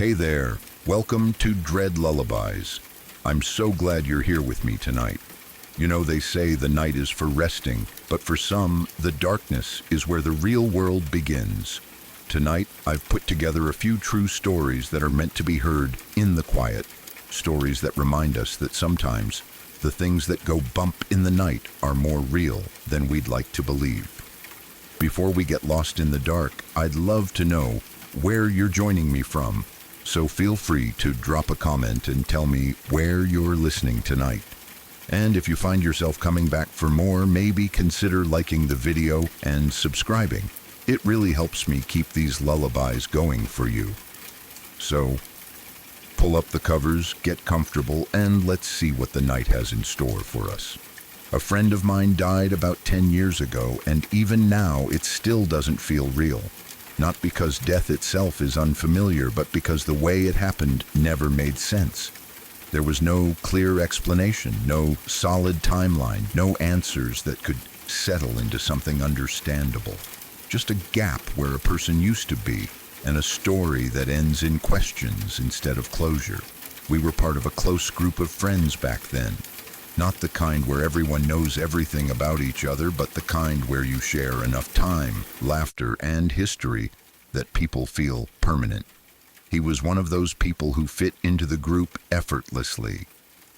Hey there, welcome to Dread Lullabies. I'm so glad you're here with me tonight. You know, they say the night is for resting, but for some, the darkness is where the real world begins. Tonight, I've put together a few true stories that are meant to be heard in the quiet. Stories that remind us that sometimes the things that go bump in the night are more real than we'd like to believe. Before we get lost in the dark, I'd love to know where you're joining me from. So feel free to drop a comment and tell me where you're listening tonight. And if you find yourself coming back for more, maybe consider liking the video and subscribing. It really helps me keep these lullabies going for you. So, pull up the covers, get comfortable, and let's see what the night has in store for us. A friend of mine died about 10 years ago, and even now it still doesn't feel real. Not because death itself is unfamiliar, but because the way it happened never made sense. There was no clear explanation, no solid timeline, no answers that could settle into something understandable. Just a gap where a person used to be, and a story that ends in questions instead of closure. We were part of a close group of friends back then. Not the kind where everyone knows everything about each other, but the kind where you share enough time, laughter, and history that people feel permanent. He was one of those people who fit into the group effortlessly.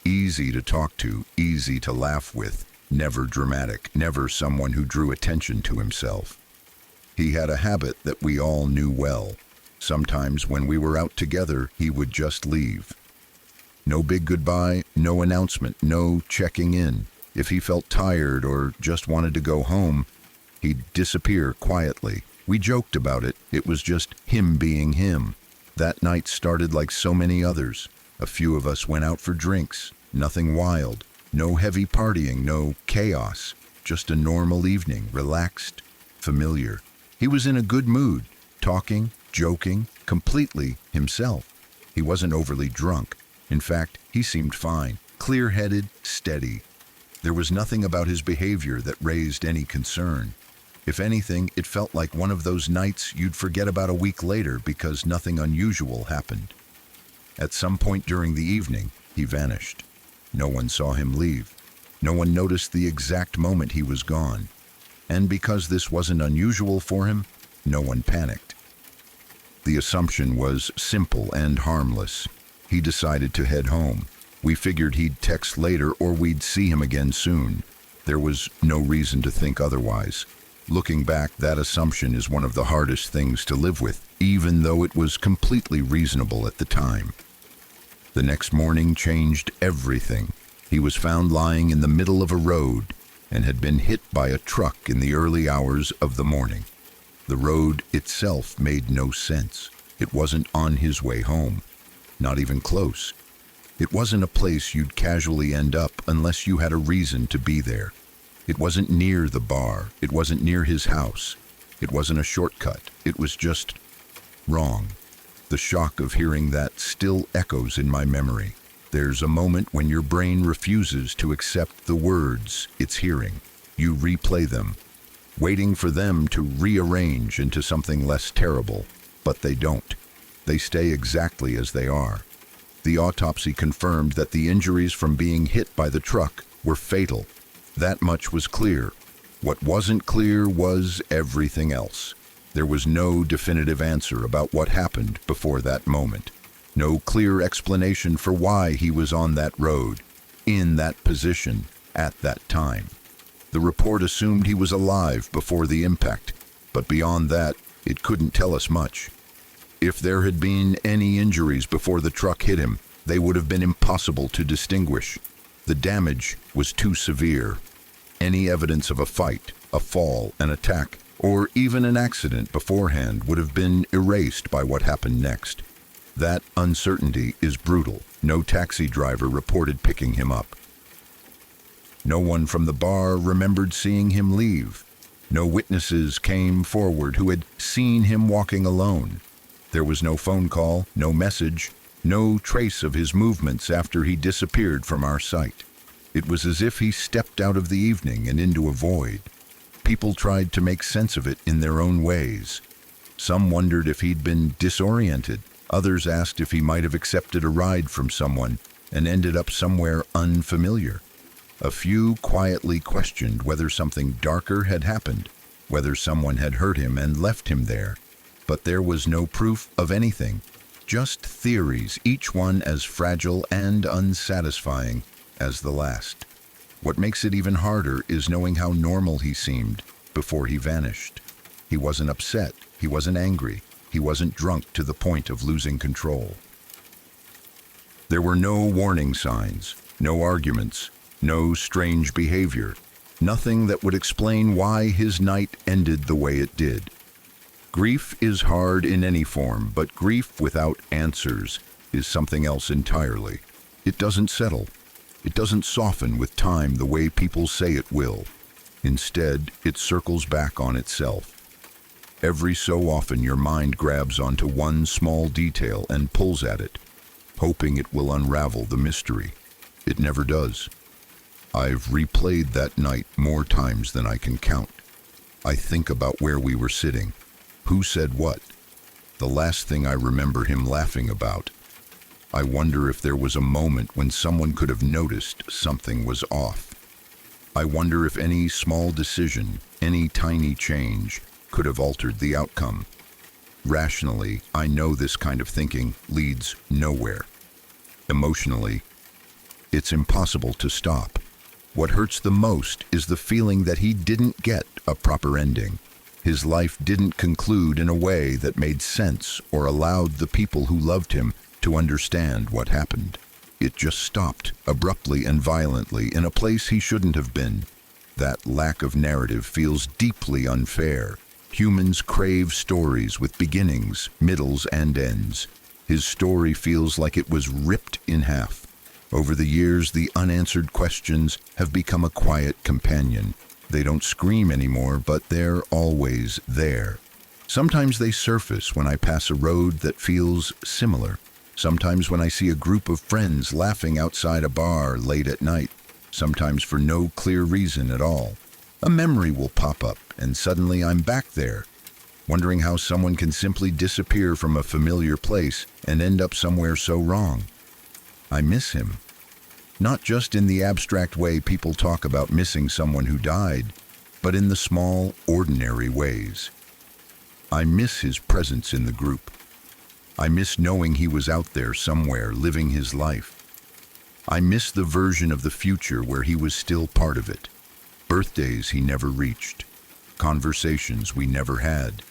Easy to talk to, easy to laugh with, never dramatic, never someone who drew attention to himself. He had a habit that we all knew well. Sometimes when we were out together, he would just leave. No big goodbye, no announcement, no checking in. If he felt tired or just wanted to go home, he'd disappear quietly. We joked about it. It was just him being him. That night started like so many others. A few of us went out for drinks. Nothing wild. No heavy partying, no chaos. Just a normal evening, relaxed, familiar. He was in a good mood, talking, joking, completely himself. He wasn't overly drunk. In fact, he seemed fine, clear-headed, steady. There was nothing about his behavior that raised any concern. If anything, it felt like one of those nights you'd forget about a week later because nothing unusual happened. At some point during the evening, he vanished. No one saw him leave. No one noticed the exact moment he was gone. And because this wasn't unusual for him, no one panicked. The assumption was simple and harmless. He decided to head home. We figured he'd text later or we'd see him again soon. There was no reason to think otherwise. Looking back, that assumption is one of the hardest things to live with, even though it was completely reasonable at the time. The next morning changed everything. He was found lying in the middle of a road and had been hit by a truck in the early hours of the morning. The road itself made no sense. It wasn't on his way home. Not even close. It wasn't a place you'd casually end up unless you had a reason to be there. It wasn't near the bar. It wasn't near his house. It wasn't a shortcut. It was just wrong. The shock of hearing that still echoes in my memory. There's a moment when your brain refuses to accept the words it's hearing. You replay them, waiting for them to rearrange into something less terrible, but they don't. They stay exactly as they are. The autopsy confirmed that the injuries from being hit by the truck were fatal. That much was clear. What wasn't clear was everything else. There was no definitive answer about what happened before that moment. No clear explanation for why he was on that road, in that position, at that time. The report assumed he was alive before the impact, but beyond that, it couldn't tell us much. If there had been any injuries before the truck hit him, they would have been impossible to distinguish. The damage was too severe. Any evidence of a fight, a fall, an attack, or even an accident beforehand would have been erased by what happened next. That uncertainty is brutal. No taxi driver reported picking him up. No one from the bar remembered seeing him leave. No witnesses came forward who had seen him walking alone. There was no phone call, no message, no trace of his movements after he disappeared from our sight. It was as if he stepped out of the evening and into a void. People tried to make sense of it in their own ways. Some wondered if he'd been disoriented, Others asked if he might have accepted a ride from someone and ended up somewhere unfamiliar. A few quietly questioned whether something darker had happened, whether someone had hurt him and left him there. But there was no proof of anything, just theories, each one as fragile and unsatisfying as the last. What makes it even harder is knowing how normal he seemed before he vanished. He wasn't upset, he wasn't angry, he wasn't drunk to the point of losing control. There were no warning signs, no arguments, no strange behavior, nothing that would explain why his night ended the way it did. Grief is hard in any form, but grief without answers is something else entirely. It doesn't settle. It doesn't soften with time the way people say it will. Instead, it circles back on itself. Every so often your mind grabs onto one small detail and pulls at it, hoping it will unravel the mystery. It never does. I've replayed that night more times than I can count. I think about where we were sitting, who said what, the last thing I remember him laughing about. I wonder if there was a moment when someone could have noticed something was off. I wonder if any small decision, any tiny change, could have altered the outcome. Rationally, I know this kind of thinking leads nowhere. Emotionally, it's impossible to stop. What hurts the most is the feeling that he didn't get a proper ending. His life didn't conclude in a way that made sense or allowed the people who loved him to understand what happened. It just stopped, abruptly and violently, in a place he shouldn't have been. That lack of narrative feels deeply unfair. Humans crave stories with beginnings, middles, and ends. His story feels like it was ripped in half. Over the years, the unanswered questions have become a quiet companion. They don't scream anymore, but they're always there. Sometimes they surface when I pass a road that feels similar. Sometimes when I see a group of friends laughing outside a bar late at night. Sometimes for no clear reason at all. A memory will pop up, and suddenly I'm back there, wondering how someone can simply disappear from a familiar place and end up somewhere so wrong. I miss him. Not just in the abstract way people talk about missing someone who died, but in the small, ordinary ways. I miss his presence in the group. I miss knowing he was out there somewhere living his life. I miss the version of the future where he was still part of it. Birthdays he never reached. Conversations we never had.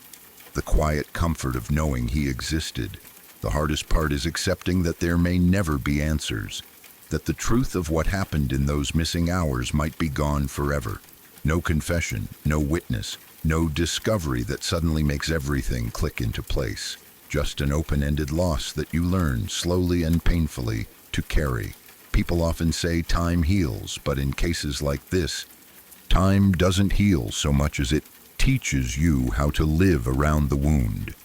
The quiet comfort of knowing he existed. The hardest part is accepting that there may never be answers. That the truth of what happened in those missing hours might be gone forever. No confession, no witness, no discovery that suddenly makes everything click into place. Just an open-ended loss that you learn slowly and painfully to carry. People often say time heals, but in cases like this, time doesn't heal so much as it teaches you how to live around the wound.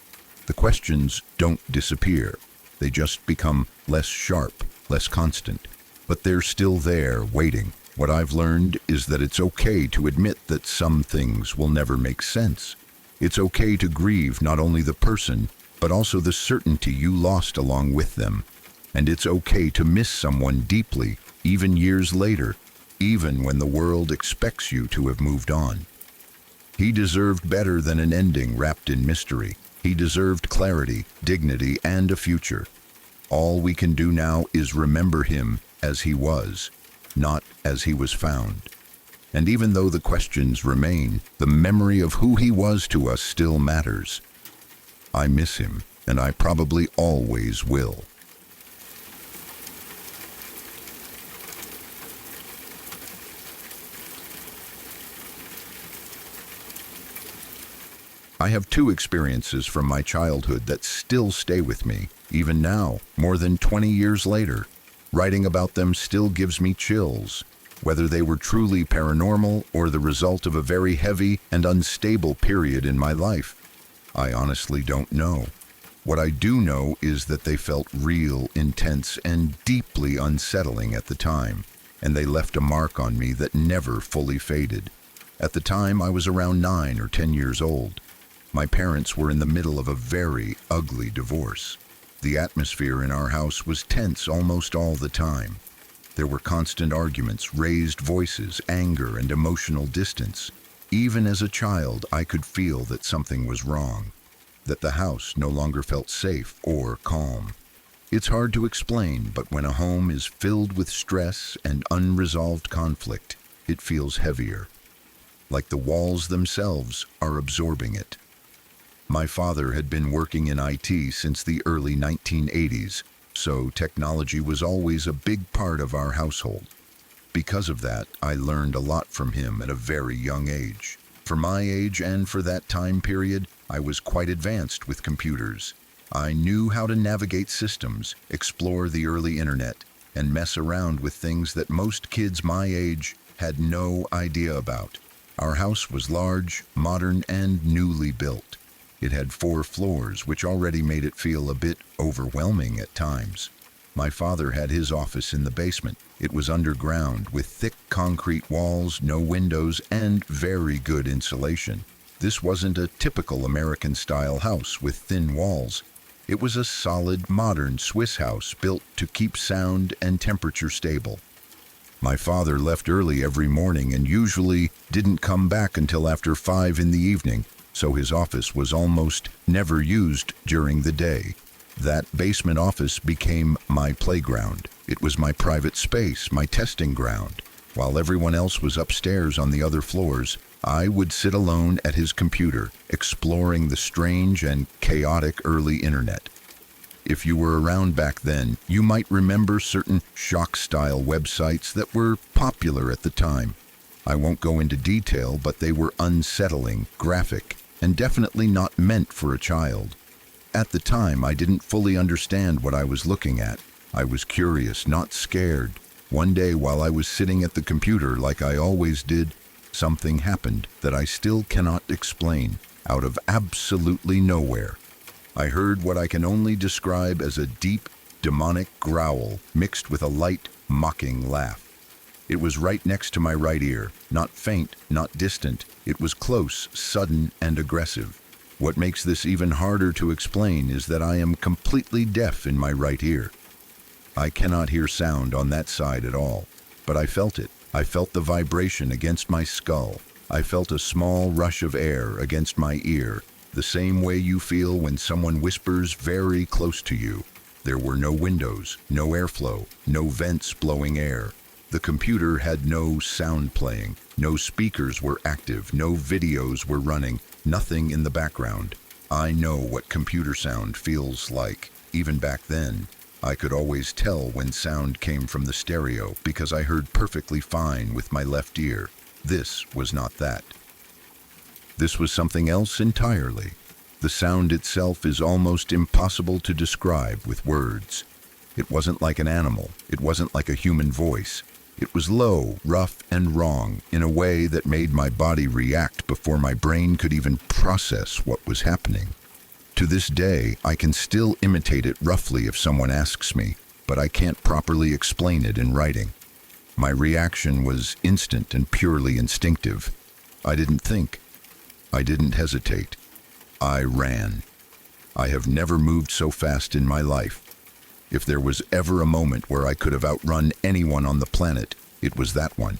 The questions don't disappear. They just become less sharp, less constant. But they're still there, waiting. What I've learned is that it's okay to admit that some things will never make sense. It's okay to grieve not only the person, but also the certainty you lost along with them. And it's okay to miss someone deeply, even years later, even when the world expects you to have moved on. He deserved better than an ending wrapped in mystery. He deserved clarity, dignity, and a future. All we can do now is remember him as he was, not as he was found. And even though the questions remain, the memory of who he was to us still matters. I miss him, and I probably always will. I have two experiences from my childhood that still stay with me, even now, more than 20 years later. Writing about them still gives me chills, whether they were truly paranormal or the result of a very heavy and unstable period in my life. I honestly don't know. What I do know is that they felt real, intense, and deeply unsettling at the time, and they left a mark on me that never fully faded. At the time, I was around 9 or 10 years old. My parents were in the middle of a very ugly divorce. The atmosphere in our house was tense almost all the time. There were constant arguments, raised voices, anger, and emotional distance. Even as a child, I could feel that something was wrong, that the house no longer felt safe or calm. It's hard to explain, but when a home is filled with stress and unresolved conflict, it feels heavier, like the walls themselves are absorbing it. My father had been working in IT since the early 1980s, so technology was always a big part of our household. Because of that, I learned a lot from him at a very young age. For my age and for that time period, I was quite advanced with computers. I knew how to navigate systems, explore the early internet, and mess around with things that most kids my age had no idea about. Our house was large, modern, and newly built. It had 4 floors, which already made it feel a bit overwhelming at times. My father had his office in the basement. It was underground, with thick concrete walls, no windows, and very good insulation. This wasn't a typical American-style house with thin walls. It was a solid, modern Swiss house built to keep sound and temperature stable. My father left early every morning and usually didn't come back until after 5 in the evening, so his office was almost never used during the day. That basement office became my playground. It was my private space, my testing ground. While everyone else was upstairs on the other floors, I would sit alone at his computer, exploring the strange and chaotic early internet. If you were around back then, you might remember certain shock-style websites that were popular at the time. I won't go into detail, but they were unsettling, graphic, and definitely not meant for a child. At the time, I didn't fully understand what I was looking at. I was curious, not scared. One day, while I was sitting at the computer like I always did, something happened that I still cannot explain, out of absolutely nowhere. I heard what I can only describe as a deep, demonic growl mixed with a light, mocking laugh. It was right next to my right ear, not faint, not distant. It was close, sudden, and aggressive. What makes this even harder to explain is that I am completely deaf in my right ear. I cannot hear sound on that side at all, but I felt it. I felt the vibration against my skull. I felt a small rush of air against my ear, the same way you feel when someone whispers very close to you. There were no windows, no airflow, no vents blowing air. The computer had no sound playing, no speakers were active, no videos were running, nothing in the background. I know what computer sound feels like. Even back then, I could always tell when sound came from the stereo because I heard perfectly fine with my left ear. This was not that. This was something else entirely. The sound itself is almost impossible to describe with words. It wasn't like an animal. It wasn't like a human voice. It was low, rough, and wrong in a way that made my body react before my brain could even process what was happening. To this day, I can still imitate it roughly if someone asks me, but I can't properly explain it in writing. My reaction was instant and purely instinctive. I didn't think. I didn't hesitate. I ran. I have never moved so fast in my life. If there was ever a moment where I could have outrun anyone on the planet, it was that one.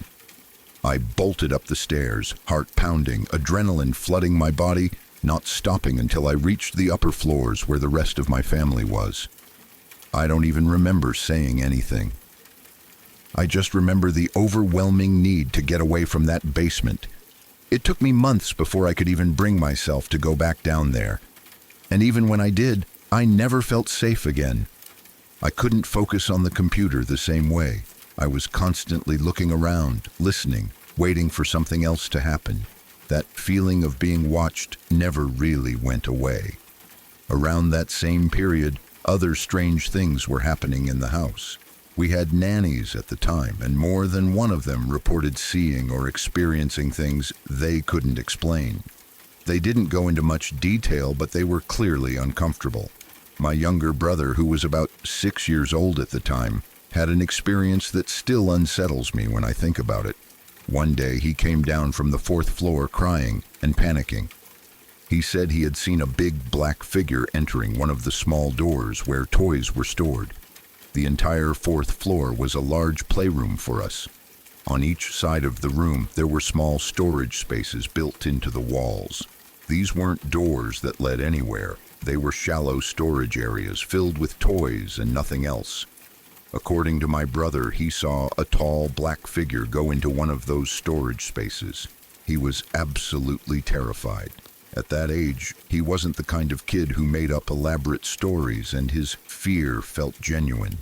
I bolted up the stairs, heart pounding, adrenaline flooding my body, not stopping until I reached the upper floors where the rest of my family was. I don't even remember saying anything. I just remember the overwhelming need to get away from that basement. It took me months before I could even bring myself to go back down there. And even when I did, I never felt safe again. I couldn't focus on the computer the same way. I was constantly looking around, listening, waiting for something else to happen. That feeling of being watched never really went away. Around that same period, other strange things were happening in the house. We had nannies at the time, and more than one of them reported seeing or experiencing things they couldn't explain. They didn't go into much detail, but they were clearly uncomfortable. My younger brother, who was about 6 years old at the time, had an experience that still unsettles me when I think about it. One day he came down from the 4th floor crying and panicking. He said he had seen a big black figure entering one of the small doors where toys were stored. The entire fourth floor was a large playroom for us. On each side of the room, there were small storage spaces built into the walls. These weren't doors that led anywhere. They were shallow storage areas filled with toys and nothing else. According to my brother, he saw a tall black figure go into one of those storage spaces. He was absolutely terrified. At that age, he wasn't the kind of kid who made up elaborate stories, and his fear felt genuine.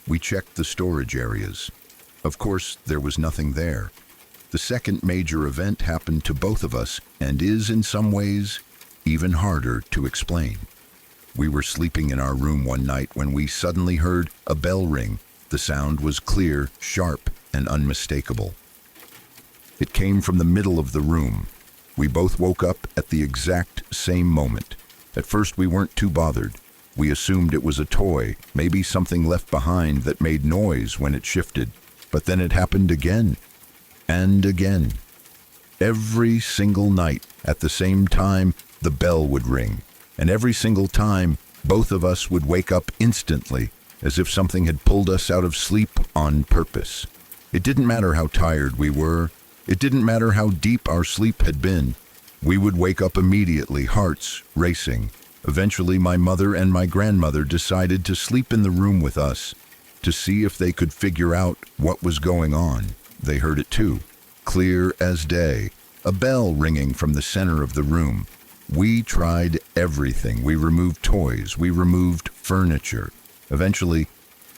We checked the storage areas. Of course, there was nothing there. The second major event happened to both of us and is, in some ways, even harder to explain. We were sleeping in our room one night when we suddenly heard a bell ring. The sound was clear, sharp, and unmistakable. It came from the middle of the room. We both woke up at the exact same moment. At first, we weren't too bothered. We assumed it was a toy, maybe something left behind that made noise when it shifted. But then it happened again and again. Every single night, at the same time, the bell would ring. And every single time, both of us would wake up instantly, as if something had pulled us out of sleep on purpose. It didn't matter how tired we were. It didn't matter how deep our sleep had been. We would wake up immediately, hearts racing. Eventually, my mother and my grandmother decided to sleep in the room with us to see if they could figure out what was going on. They heard it too, clear as day, a bell ringing from the center of the room. We tried everything. We removed toys. We removed furniture. Eventually,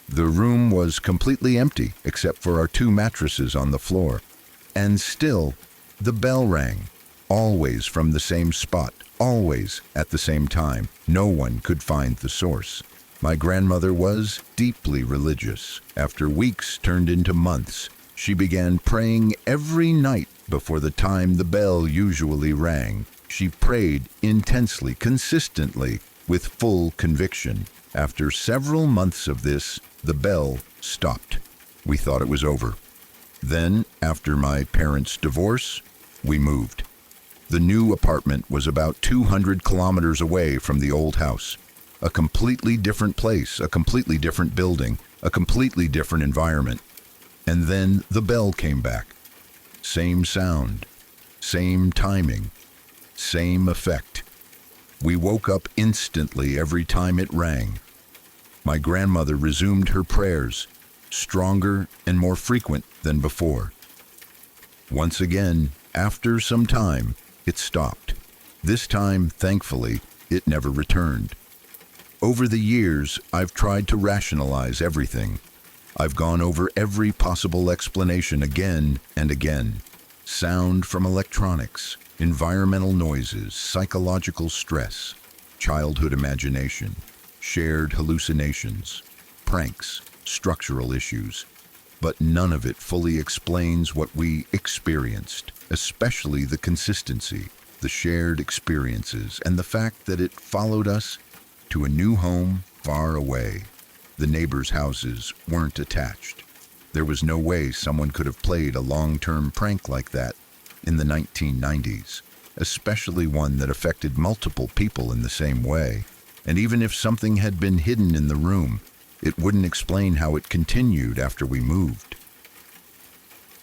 the room was completely empty except for our 2 mattresses on the floor. And still, the bell rang, always from the same spot, always at the same time. No one could find the source. My grandmother was deeply religious. After weeks turned into months, she began praying every night before the time the bell usually rang. She prayed intensely, consistently, with full conviction. After several months of this, the bell stopped. We thought it was over. Then, after my parents' divorce, we moved. The new apartment was about 200 kilometers away from the old house. A completely different place, a completely different building, a completely different environment. And then the bell came back. Same sound, same timing, same effect. We woke up instantly every time it rang. My grandmother resumed her prayers, stronger and more frequent than before. Once again, after some time, it stopped. This time, thankfully, it never returned. Over the years, I've tried to rationalize everything. I've gone over every possible explanation again and again. Sound from electronics, environmental noises, psychological stress, childhood imagination, shared hallucinations, pranks, structural issues. But none of it fully explains what we experienced, especially the consistency, the shared experiences, and the fact that it followed us to a new home far away. The neighbors' houses weren't attached. There was no way someone could have played a long-term prank like that in the 1990s, especially one that affected multiple people in the same way. And even if something had been hidden in the room, it wouldn't explain how it continued after we moved.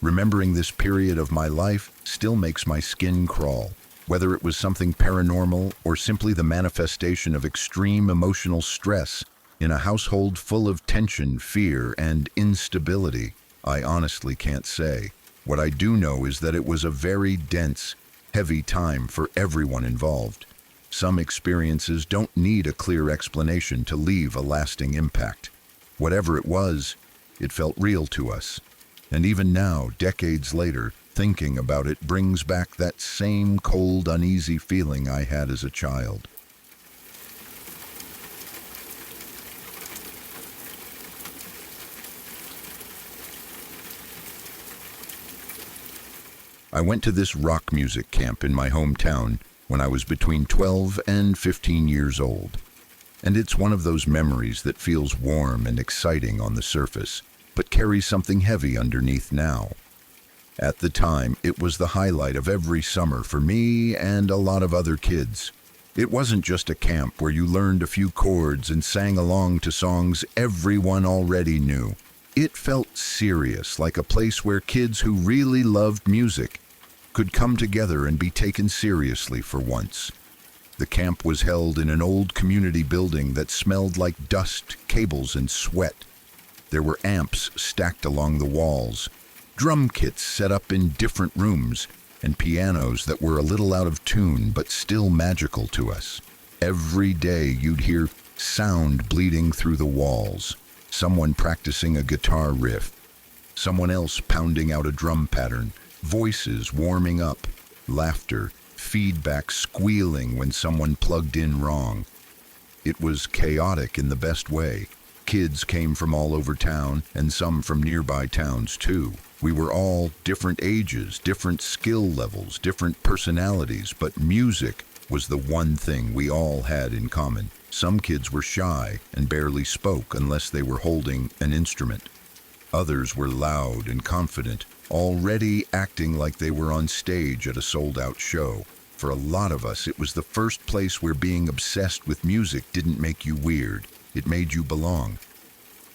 Remembering this period of my life still makes my skin crawl, whether it was something paranormal or simply the manifestation of extreme emotional stress in a household full of tension, fear, and instability. I honestly can't say. What I do know is that it was a very dense, heavy time for everyone involved. Some experiences don't need a clear explanation to leave a lasting impact. Whatever it was, it felt real to us. And even now, decades later, thinking about it brings back that same cold, uneasy feeling I had as a child. I went to this rock music camp in my hometown when I was between 12 and 15 years old. And it's one of those memories that feels warm and exciting on the surface, but carries something heavy underneath now. At the time, it was the highlight of every summer for me and a lot of other kids. It wasn't just a camp where you learned a few chords and sang along to songs everyone already knew. It felt serious, like a place where kids who really loved music could come together and be taken seriously for once. The camp was held in an old community building that smelled like dust, cables, and sweat. There were amps stacked along the walls, drum kits set up in different rooms, and pianos that were a little out of tune but still magical to us. Every day you'd hear sound bleeding through the walls, someone practicing a guitar riff, someone else pounding out a drum pattern, voices warming up, laughter, feedback squealing when someone plugged in wrong. It was chaotic in the best way. Kids came from all over town, and some from nearby towns too. We were all different ages, different skill levels, different personalities, but music was the one thing we all had in common. Some kids were shy and barely spoke unless they were holding an instrument. Others were loud and confident, already acting like they were on stage at a sold-out show. For a lot of us, it was the first place where being obsessed with music didn't make you weird. It made you belong.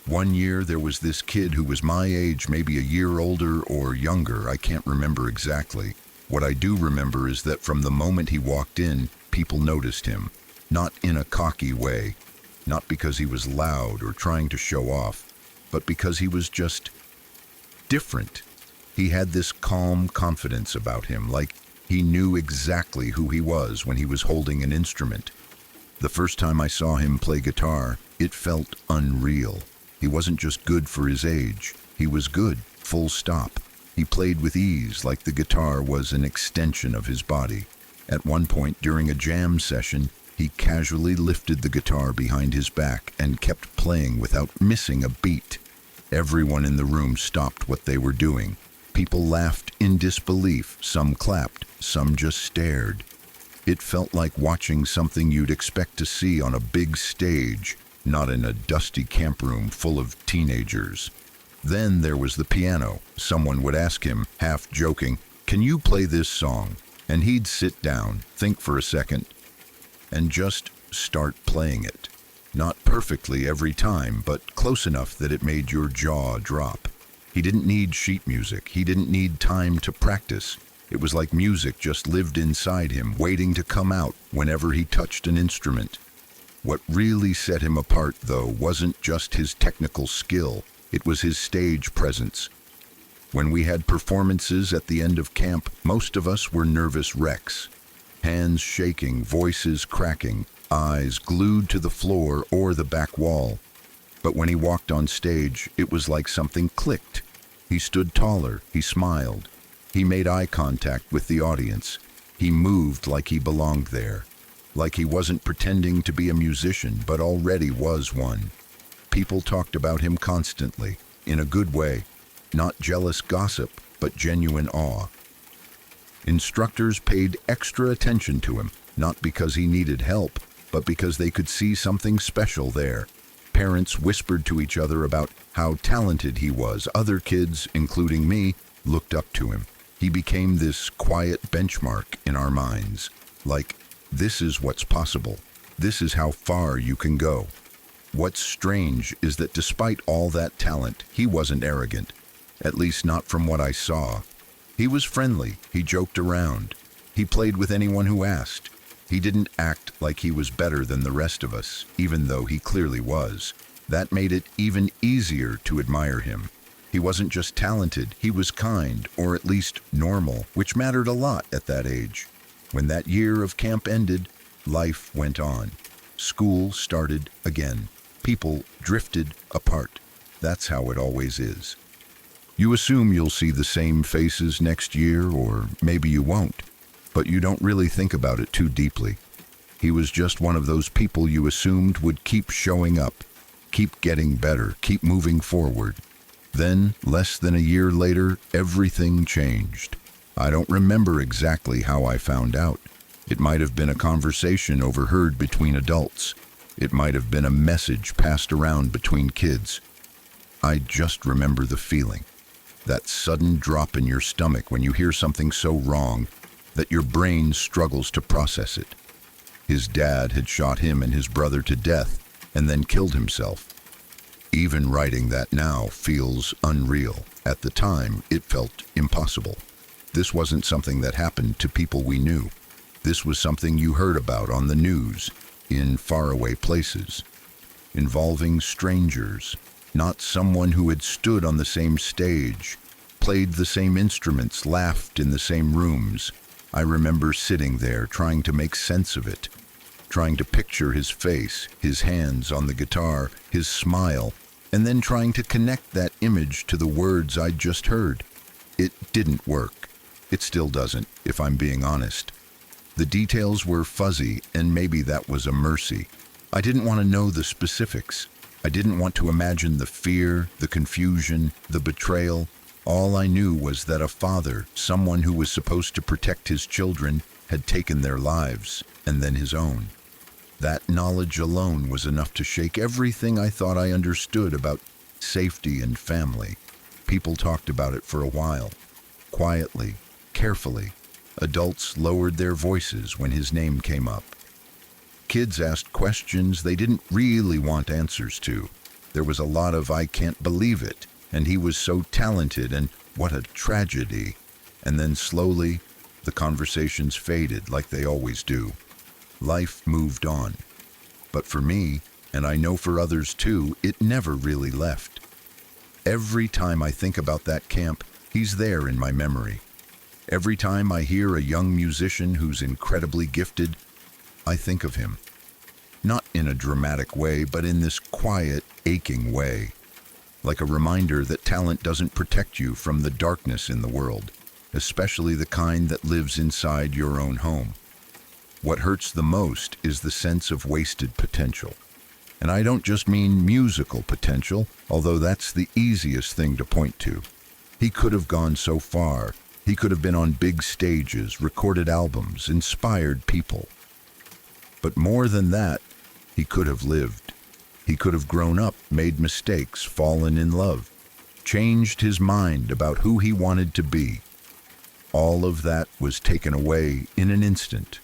One year, there was this kid who was my age, maybe a year older or younger, I can't remember exactly. What I do remember is that from the moment he walked in, people noticed him. Not in a cocky way, not because he was loud or trying to show off, but because he was just different. He had this calm confidence about him, like he knew exactly who he was when he was holding an instrument. The first time I saw him play guitar, it felt unreal. He wasn't just good for his age. He was good, full stop. He played with ease, like the guitar was an extension of his body. At one point during a jam session, he casually lifted the guitar behind his back and kept playing without missing a beat. Everyone in the room stopped what they were doing. People laughed in disbelief, some clapped, some just stared. It felt like watching something you'd expect to see on a big stage, not in a dusty camp room full of teenagers. Then there was the piano. Someone would ask him, half joking, "Can you play this song?" And he'd sit down, think for a second, and just start playing it. Not perfectly every time, but close enough that it made your jaw drop. He didn't need sheet music. He didn't need time to practice. It was like music just lived inside him, waiting to come out whenever he touched an instrument. What really set him apart, though, wasn't just his technical skill. It was his stage presence. When we had performances at the end of camp, most of us were nervous wrecks. Hands shaking, voices cracking, eyes glued to the floor or the back wall. But when he walked on stage, it was like something clicked. He stood taller, he smiled. He made eye contact with the audience. He moved like he belonged there. Like he wasn't pretending to be a musician, but already was one. People talked about him constantly, in a good way. Not jealous gossip, but genuine awe. Instructors paid extra attention to him, not because he needed help, but because they could see something special there. Parents whispered to each other about how talented he was. Other kids, including me, looked up to him. He became this quiet benchmark in our minds. Like, this is what's possible. This is how far you can go. What's strange is that despite all that talent, he wasn't arrogant. At least not from what I saw. He was friendly. He joked around. He played with anyone who asked. He didn't act like he was better than the rest of us, even though he clearly was. That made it even easier to admire him. He wasn't just talented, he was kind, or at least normal, which mattered a lot at that age. When that year of camp ended, life went on. School started again. People drifted apart. That's how it always is. You assume you'll see the same faces next year, or maybe you won't, but you don't really think about it too deeply. He was just one of those people you assumed would keep showing up, keep getting better, keep moving forward. Then, less than a year later, everything changed. I don't remember exactly how I found out. It might have been a conversation overheard between adults. It might have been a message passed around between kids. I just remember the feeling. That sudden drop in your stomach when you hear something so wrong that your brain struggles to process it. His dad had shot him and his brother to death and then killed himself. Even writing that now feels unreal. At the time, it felt impossible. This wasn't something that happened to people we knew. This was something you heard about on the news, in faraway places, involving strangers, not someone who had stood on the same stage, played the same instruments, laughed in the same rooms. I remember sitting there trying to make sense of it, trying to picture his face, his hands on the guitar, his smile, and then trying to connect that image to the words I'd just heard. It didn't work. It still doesn't, if I'm being honest. The details were fuzzy, and maybe that was a mercy. I didn't want to know the specifics. I didn't want to imagine the fear, the confusion, the betrayal. All I knew was that a father, someone who was supposed to protect his children, had taken their lives, and then his own. That knowledge alone was enough to shake everything I thought I understood about safety and family. People talked about it for a while, quietly, carefully. Adults lowered their voices when his name came up. Kids asked questions they didn't really want answers to. There was a lot of "I can't believe it," and "he was so talented," and "what a tragedy." And then slowly, the conversations faded like they always do. Life moved on. But for me, and I know for others too, it never really left. Every time I think about that camp, he's there in my memory. Every time I hear a young musician who's incredibly gifted, I think of him. Not in a dramatic way, but in this quiet, aching way. Like a reminder that talent doesn't protect you from the darkness in the world, especially the kind that lives inside your own home. What hurts the most is the sense of wasted potential. And I don't just mean musical potential, although that's the easiest thing to point to. He could have gone so far. He could have been on big stages, recorded albums, inspired people. But more than that, he could have lived. He could have grown up, made mistakes, fallen in love, changed his mind about who he wanted to be. All of that was taken away in an instant.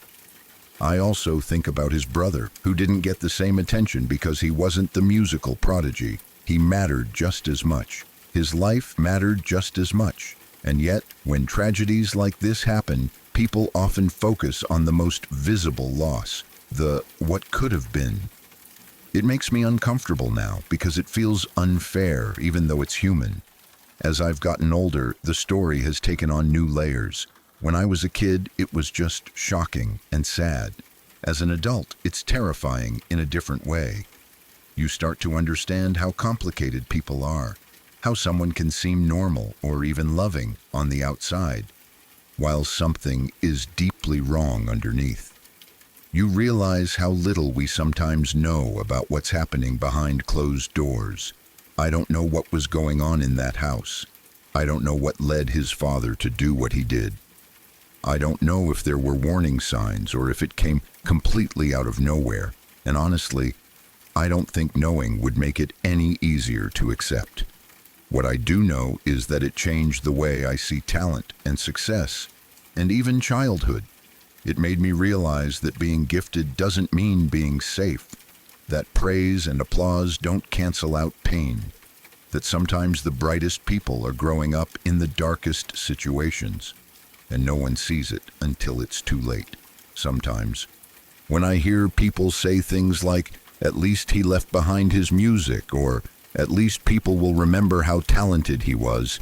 I also think about his brother, who didn't get the same attention because he wasn't the musical prodigy. He mattered just as much. His life mattered just as much. And yet, when tragedies like this happen, people often focus on the most visible loss, the "what could have been." It makes me uncomfortable now because it feels unfair, even though it's human. As I've gotten older, the story has taken on new layers. When I was a kid, it was just shocking and sad. As an adult, it's terrifying in a different way. You start to understand how complicated people are, how someone can seem normal or even loving on the outside, while something is deeply wrong underneath. You realize how little we sometimes know about what's happening behind closed doors. I don't know what was going on in that house. I don't know what led his father to do what he did. I don't know if there were warning signs or if it came completely out of nowhere. And honestly, I don't think knowing would make it any easier to accept. What I do know is that it changed the way I see talent and success, and even childhood. It made me realize that being gifted doesn't mean being safe, that praise and applause don't cancel out pain, that sometimes the brightest people are growing up in the darkest situations, and no one sees it until it's too late. Sometimes, when I hear people say things like, "At least he left behind his music," or "At least people will remember how talented he was,"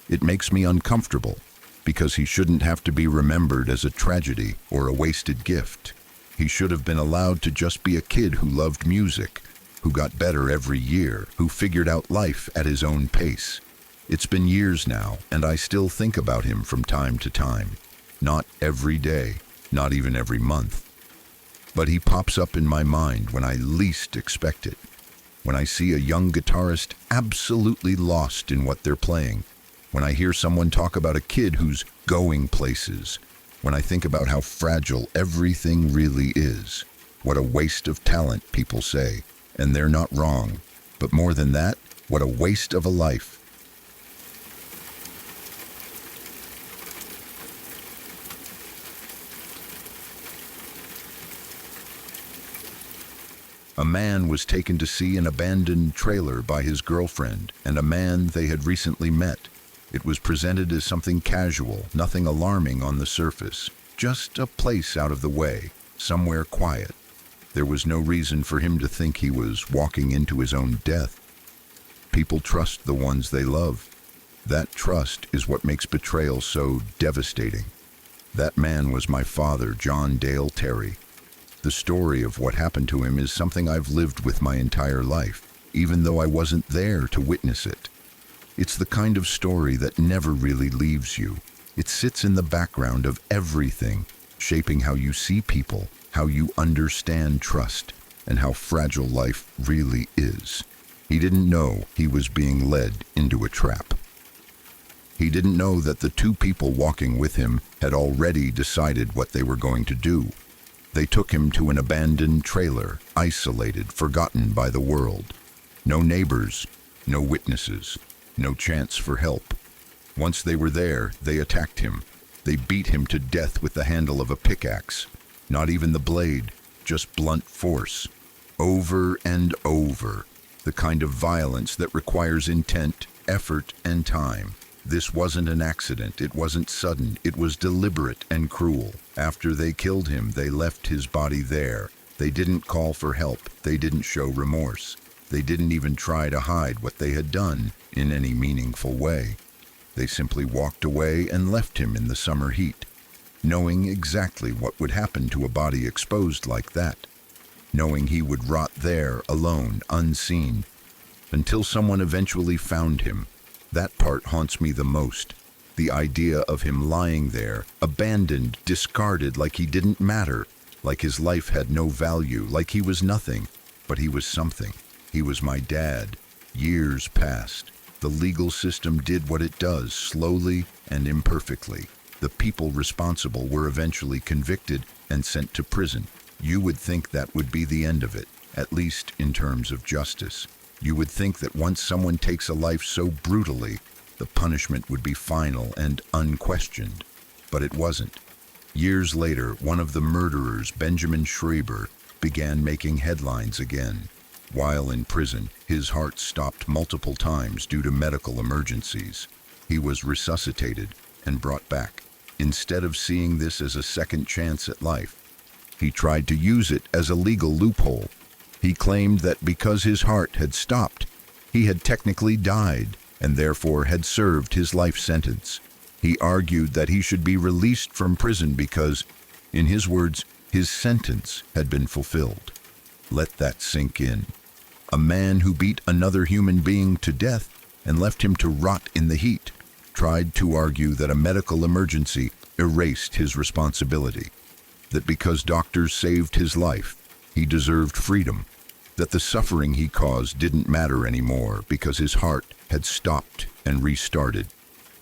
it makes me uncomfortable, because he shouldn't have to be remembered as a tragedy or a wasted gift. He should have been allowed to just be a kid who loved music, who got better every year, who figured out life at his own pace. It's been years now, and I still think about him from time to time. Not every day, not even every month. But he pops up in my mind when I least expect it. When I see a young guitarist absolutely lost in what they're playing. When I hear someone talk about a kid who's going places. When I think about how fragile everything really is. What a waste of talent, people say. And they're not wrong. But more than that, what a waste of a life. A man was taken to see an abandoned trailer by his girlfriend and a man they had recently met. It was presented as something casual, nothing alarming on the surface, just a place out of the way, somewhere quiet. There was no reason for him to think he was walking into his own death. People trust the ones they love. That trust is what makes betrayal so devastating. That man was my father, John Dale Terry. The story of what happened to him is something I've lived with my entire life, even though I wasn't there to witness it. It's the kind of story that never really leaves you. It sits in the background of everything, shaping how you see people, how you understand trust, and how fragile life really is. He didn't know he was being led into a trap. He didn't know that the two people walking with him had already decided what they were going to do. They took him to an abandoned trailer, isolated, forgotten by the world. No neighbors, no witnesses, no chance for help. Once they were there, they attacked him. They beat him to death with the handle of a pickaxe. Not even the blade, just blunt force. Over and over. The kind of violence that requires intent, effort, and time. This wasn't an accident, it wasn't sudden, it was deliberate and cruel. After they killed him, they left his body there. They didn't call for help, they didn't show remorse. They didn't even try to hide what they had done in any meaningful way. They simply walked away and left him in the summer heat, knowing exactly what would happen to a body exposed like that, knowing he would rot there alone, unseen, until someone eventually found him. That part haunts me the most. The idea of him lying there, abandoned, discarded, like he didn't matter, like his life had no value, like he was nothing. But he was something. He was my dad. Years passed. The legal system did what it does, slowly and imperfectly. The people responsible were eventually convicted and sent to prison. You would think that would be the end of it, at least in terms of justice. You would think that once someone takes a life so brutally, the punishment would be final and unquestioned. But it wasn't. Years later, one of the murderers, Benjamin Schreiber, began making headlines again. While in prison, his heart stopped multiple times due to medical emergencies. He was resuscitated and brought back. Instead of seeing this as a second chance at life, he tried to use it as a legal loophole. He claimed that because his heart had stopped, he had technically died and therefore had served his life sentence. He argued that he should be released from prison because, in his words, his sentence had been fulfilled. Let that sink in. A man who beat another human being to death and left him to rot in the heat tried to argue that a medical emergency erased his responsibility, that because doctors saved his life, he deserved freedom, that the suffering he caused didn't matter anymore because his heart had stopped and restarted.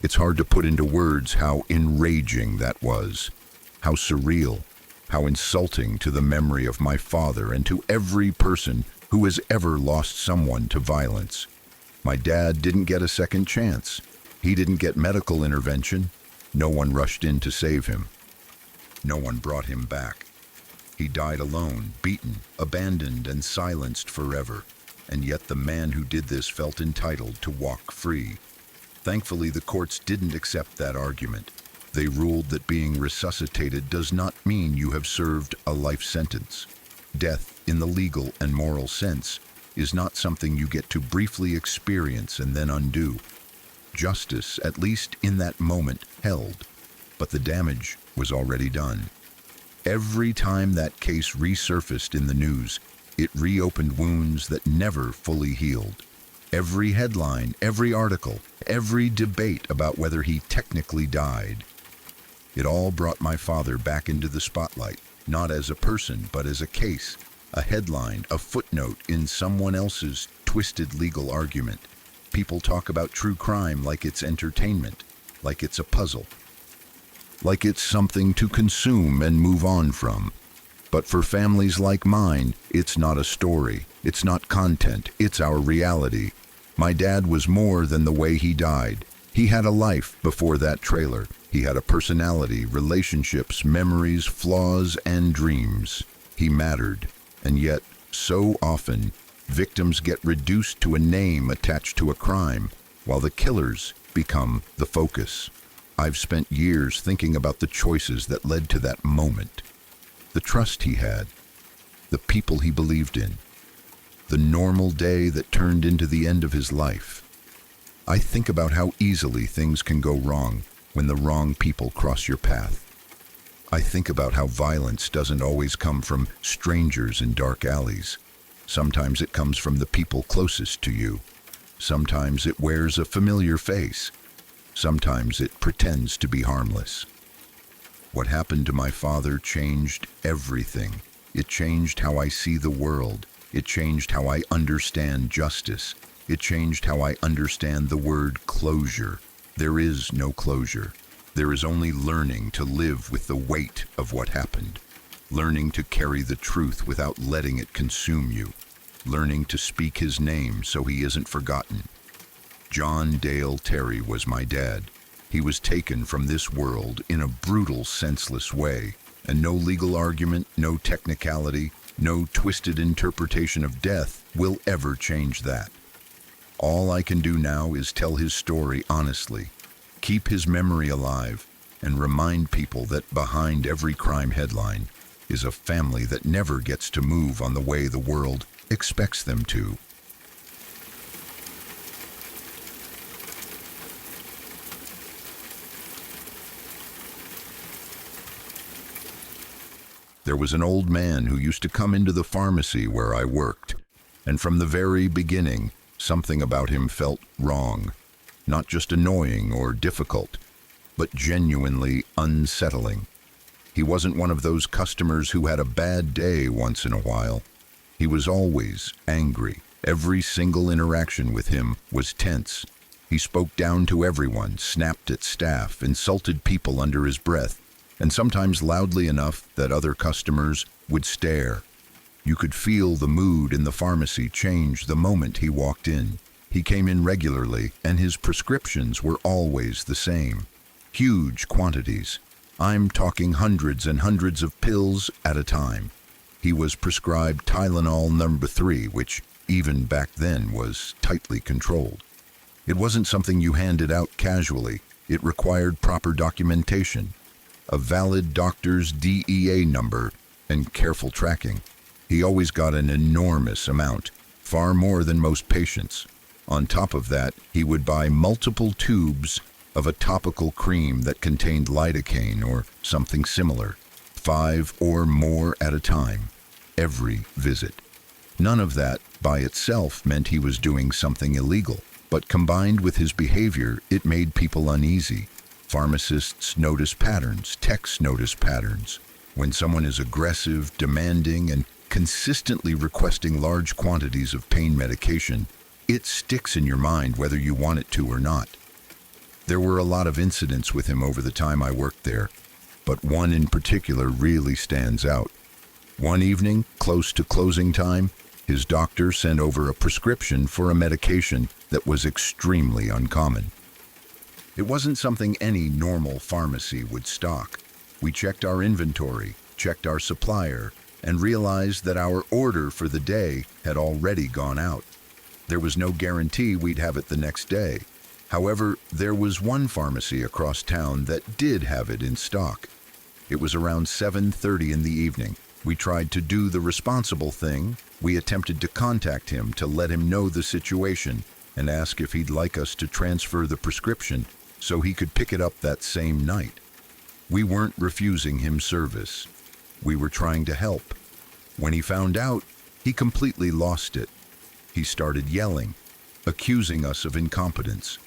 It's hard to put into words how enraging that was, how surreal, how insulting to the memory of my father and to every person who has ever lost someone to violence. My dad didn't get a second chance. He didn't get medical intervention. No one rushed in to save him. No one brought him back. He died alone, beaten, abandoned, and silenced forever. And yet the man who did this felt entitled to walk free. Thankfully, the courts didn't accept that argument. They ruled that being resuscitated does not mean you have served a life sentence. Death, in the legal and moral sense, is not something you get to briefly experience and then undo. Justice, at least in that moment, held, but the damage was already done. Every time that case resurfaced in the news, it reopened wounds that never fully healed. Every headline, every article, every debate about whether he technically died. It all brought my father back into the spotlight, not as a person, but as a case, a headline, a footnote in someone else's twisted legal argument. People talk about true crime like it's entertainment, like it's a puzzle, like it's something to consume and move on from. But for families like mine, it's not a story, it's not content, it's our reality. My dad was more than the way he died. He had a life before that trailer. He had a personality, relationships, memories, flaws, and dreams. He mattered, and yet, So often, victims get reduced to a name attached to a crime, while the killers become the focus. I've spent years thinking about the choices that led to that moment. The trust he had, the people he believed in, the normal day that turned into the end of his life. I think about how easily things can go wrong when the wrong people cross your path. I think about how violence doesn't always come from strangers in dark alleys. Sometimes it comes from the people closest to you. Sometimes it wears a familiar face. Sometimes it pretends to be harmless. What happened to my father changed everything. It changed how I see the world. It changed how I understand justice. It changed how I understand the word closure. There is no closure. There is only learning to live with the weight of what happened. Learning to carry the truth without letting it consume you. Learning to speak his name so he isn't forgotten. John Dale Terry was my dad. He was taken from this world in a brutal, senseless way, and no legal argument, no technicality, no twisted interpretation of death will ever change that. All I can do now is tell his story honestly, keep his memory alive, and remind people that behind every crime headline is a family that never gets to move on the way the world expects them to. There was an old man who used to come into the pharmacy where I worked, and from the very beginning, something about him felt wrong. Not just annoying or difficult, but genuinely unsettling. He wasn't one of those customers who had a bad day once in a while. He was always angry. Every single interaction with him was tense. He spoke down to everyone, snapped at staff, insulted people under his breath, and sometimes loudly enough that other customers would stare. You could feel the mood in the pharmacy change the moment he walked in. He came in regularly, and his prescriptions were always the same. Huge quantities. I'm talking hundreds and hundreds of pills at a time. He was prescribed Tylenol number 3, which even back then was tightly controlled. It wasn't something you handed out casually. It required proper documentation, a valid doctor's DEA number, and careful tracking. He always got an enormous amount, far more than most patients. On top of that, he would buy multiple tubes of a topical cream that contained lidocaine or something similar, 5 or more at a time, every visit. None of that by itself meant he was doing something illegal, but combined with his behavior, it made people uneasy. Pharmacists notice patterns, techs notice patterns. When someone is aggressive, demanding, and consistently requesting large quantities of pain medication, it sticks in your mind whether you want it to or not. There were a lot of incidents with him over the time I worked there, but one in particular really stands out. One evening, close to closing time, his doctor sent over a prescription for a medication that was extremely uncommon. It wasn't something any normal pharmacy would stock. We checked our inventory, checked our supplier, and realized that our order for the day had already gone out. There was no guarantee we'd have it the next day. However, there was one pharmacy across town that did have it in stock. It was around 7:30 in the evening. We tried to do the responsible thing. We attempted to contact him to let him know the situation and ask if he'd like us to transfer the prescription so he could pick it up that same night. We weren't refusing him service. We were trying to help. When he found out, he completely lost it. He started yelling, accusing us of incompetence,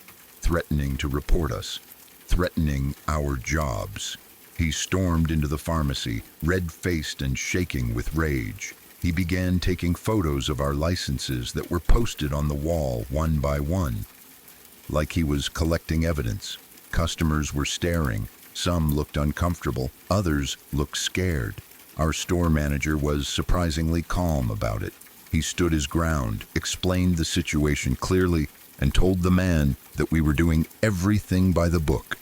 threatening to report us, threatening our jobs. He stormed into the pharmacy, red-faced and shaking with rage. He began taking photos of our licenses that were posted on the wall one by one, like he was collecting evidence. Customers were staring. Some looked uncomfortable, others looked scared. Our store manager was surprisingly calm about it. He stood his ground, explained the situation clearly, and told the man that we were doing everything by the book.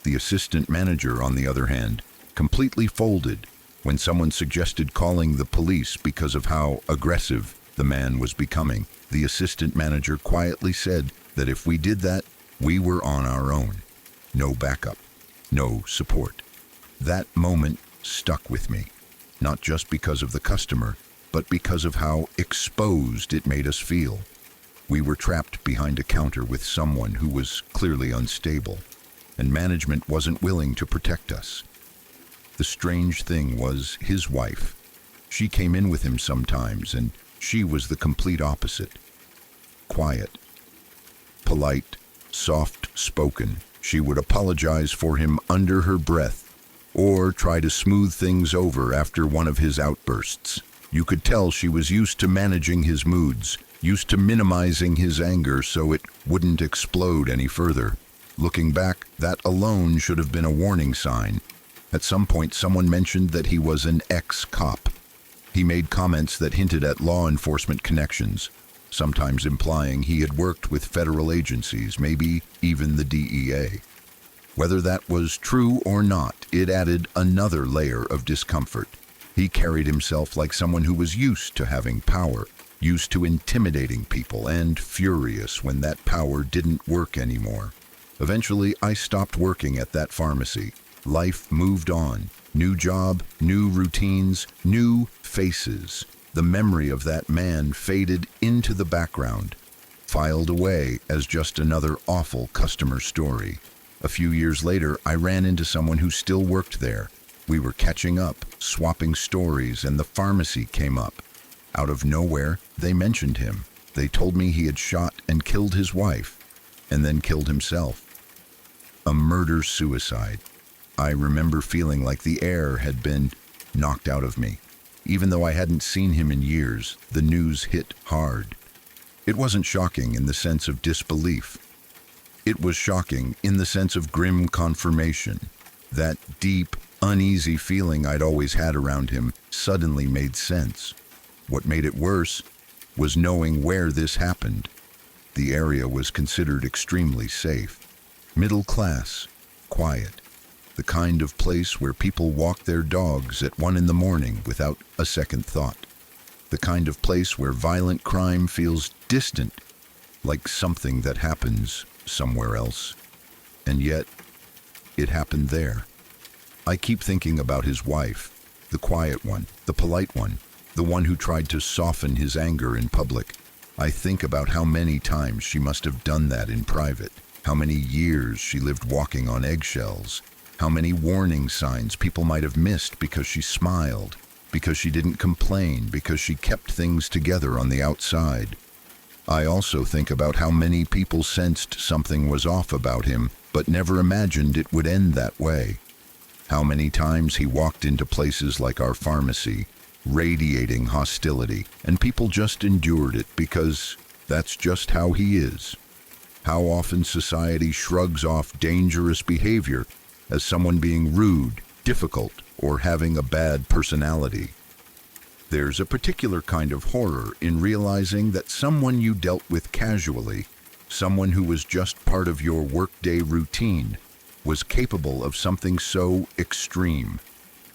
The assistant manager, on the other hand, completely folded. When someone suggested calling the police because of how aggressive the man was becoming, the assistant manager quietly said that if we did that, we were on our own. No backup, no support. That moment stuck with me, not just because of the customer, but because of how exposed it made us feel. We were trapped behind a counter with someone who was clearly unstable, and management wasn't willing to protect us. The strange thing was his wife. She came in with him sometimes, and she was the complete opposite. Quiet, polite, soft-spoken. She would apologize for him under her breath, or try to smooth things over after one of his outbursts. You could tell she was used to managing his moods, used to minimizing his anger so it wouldn't explode any further. Looking back, that alone should have been a warning sign. At some point, someone mentioned that he was an ex-cop. He made comments that hinted at law enforcement connections, sometimes implying he had worked with federal agencies, maybe even the DEA. Whether that was true or not, it added another layer of discomfort. He carried himself like someone who was used to having power, used to intimidating people, and furious when that power didn't work anymore. Eventually, I stopped working at that pharmacy. Life moved on. New job, new routines, new faces. The memory of that man faded into the background, filed away as just another awful customer story. A few years later, I ran into someone who still worked there. We were catching up, swapping stories, and the pharmacy came up. Out of nowhere, they mentioned him. They told me he had shot and killed his wife, and then killed himself. A murder-suicide. I remember feeling like the air had been knocked out of me. Even though I hadn't seen him in years, the news hit hard. It wasn't shocking in the sense of disbelief. It was shocking in the sense of grim confirmation. That deep, uneasy feeling I'd always had around him suddenly made sense. What made it worse was knowing where this happened. The area was considered extremely safe. Middle class, quiet. The kind of place where people walk their dogs at 1 a.m. without a second thought. The kind of place where violent crime feels distant, like something that happens somewhere else. And yet, it happened there. I keep thinking about his wife, the quiet one, the polite one, the one who tried to soften his anger in public. I think about how many times she must have done that in private, how many years she lived walking on eggshells, how many warning signs people might have missed because she smiled, because she didn't complain, because she kept things together on the outside. I also think about how many people sensed something was off about him, but never imagined it would end that way. How many times he walked into places like our pharmacy, radiating hostility, and people just endured it because that's just how he is. How often society shrugs off dangerous behavior as someone being rude, difficult, or having a bad personality. There's a particular kind of horror in realizing that someone you dealt with casually, someone who was just part of your workday routine, was capable of something so extreme.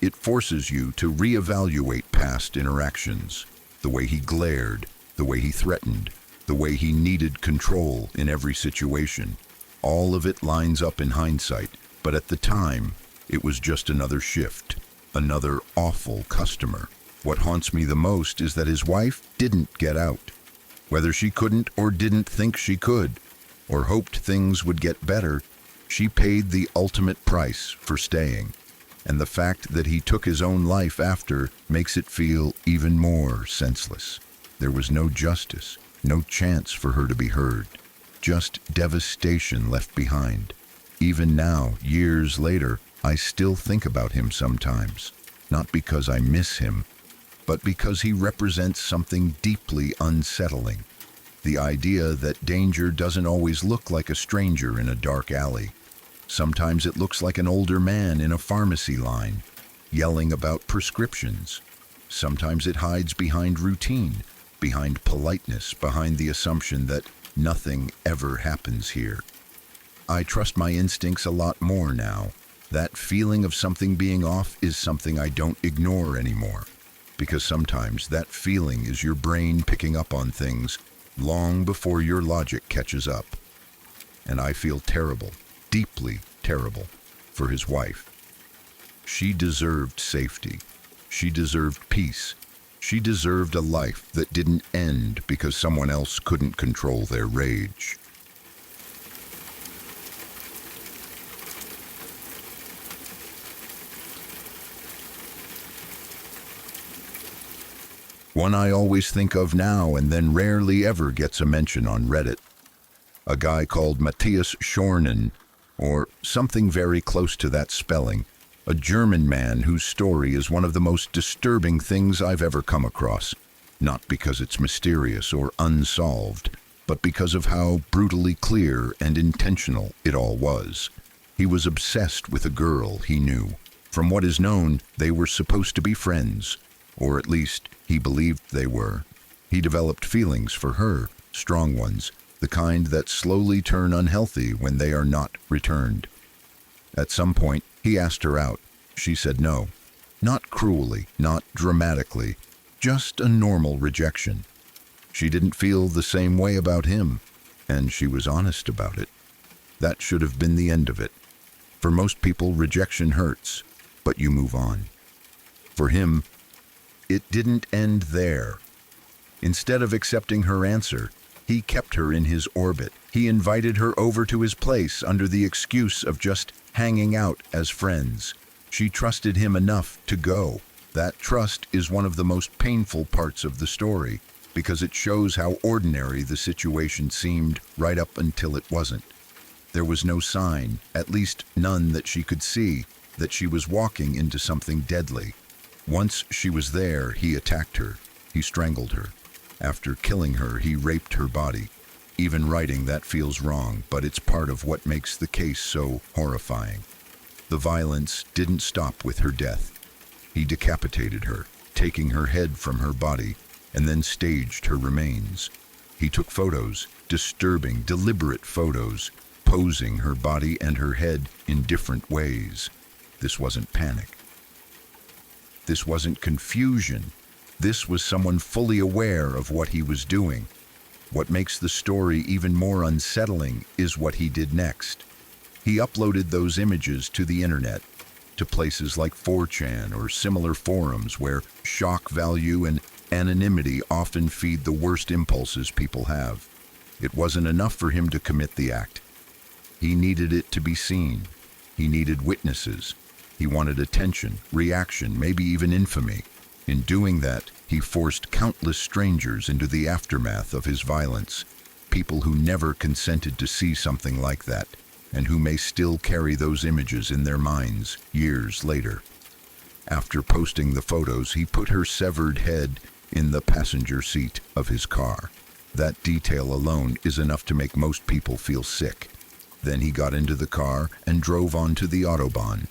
It forces you to reevaluate past interactions, the way he glared, the way he threatened, the way he needed control in every situation. All of it lines up in hindsight, but at the time, it was just another shift, another awful customer. What haunts me the most is that his wife didn't get out. Whether she couldn't or didn't think she could, or hoped things would get better, she paid the ultimate price for staying. And the fact that he took his own life after makes it feel even more senseless. There was no justice, no chance for her to be heard, just devastation left behind. Even now, years later, I still think about him sometimes, not because I miss him, but because he represents something deeply unsettling. The idea that danger doesn't always look like a stranger in a dark alley. Sometimes it looks like an older man in a pharmacy line, yelling about prescriptions. Sometimes it hides behind routine, behind politeness, behind the assumption that nothing ever happens here. I trust my instincts a lot more now. That feeling of something being off is something I don't ignore anymore, because sometimes that feeling is your brain picking up on things long before your logic catches up. And I feel terrible, deeply terrible, for his wife. She deserved safety. She deserved peace. She deserved a life that didn't end because someone else couldn't control their rage. One I always think of now and then rarely ever gets a mention on Reddit. A guy called Matthias Schornen, or something very close to that spelling, a German man whose story is one of the most disturbing things I've ever come across, not because it's mysterious or unsolved, but because of how brutally clear and intentional it all was. He was obsessed with a girl he knew. From what is known, they were supposed to be friends, or at least he believed they were. He developed feelings for her, strong ones, the kind that slowly turn unhealthy when they are not returned. At some point, he asked her out. She said no. Not cruelly, not dramatically, just a normal rejection. She didn't feel the same way about him, and she was honest about it. That should have been the end of it. For most people, rejection hurts, but you move on. For him, it didn't end there. Instead of accepting her answer, he kept her in his orbit. He invited her over to his place under the excuse of just hanging out as friends. She trusted him enough to go. That trust is one of the most painful parts of the story, because it shows how ordinary the situation seemed right up until it wasn't. There was no sign, at least none that she could see, that she was walking into something deadly. Once she was there, he attacked her. He strangled her. After killing her, he raped her body. Even writing that feels wrong, but it's part of what makes the case so horrifying. The violence didn't stop with her death. He decapitated her, taking her head from her body, and then staged her remains. He took photos, disturbing, deliberate photos, posing her body and her head in different ways. This wasn't panic. This wasn't confusion. This was someone fully aware of what he was doing. What makes the story even more unsettling is what he did next. He uploaded those images to the internet, to places like 4chan or similar forums where shock value and anonymity often feed the worst impulses people have. It wasn't enough for him to commit the act. He needed it to be seen. He needed witnesses. He wanted attention, reaction, maybe even infamy. In doing that, he forced countless strangers into the aftermath of his violence, people who never consented to see something like that, and who may still carry those images in their minds years later. After posting the photos, he put her severed head in the passenger seat of his car. That detail alone is enough to make most people feel sick. Then he got into the car and drove onto the Autobahn.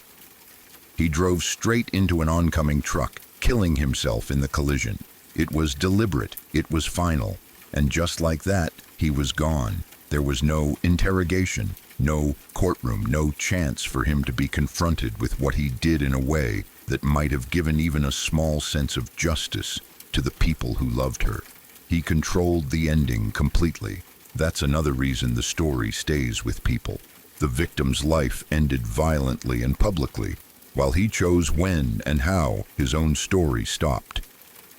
He drove straight into an oncoming truck, killing himself in the collision. It was deliberate, it was final, and just like that, he was gone. There was no interrogation, no courtroom, no chance for him to be confronted with what he did in a way that might have given even a small sense of justice to the people who loved her. He controlled the ending completely. That's another reason the story stays with people. The victim's life ended violently and publicly, while he chose when and how his own story stopped.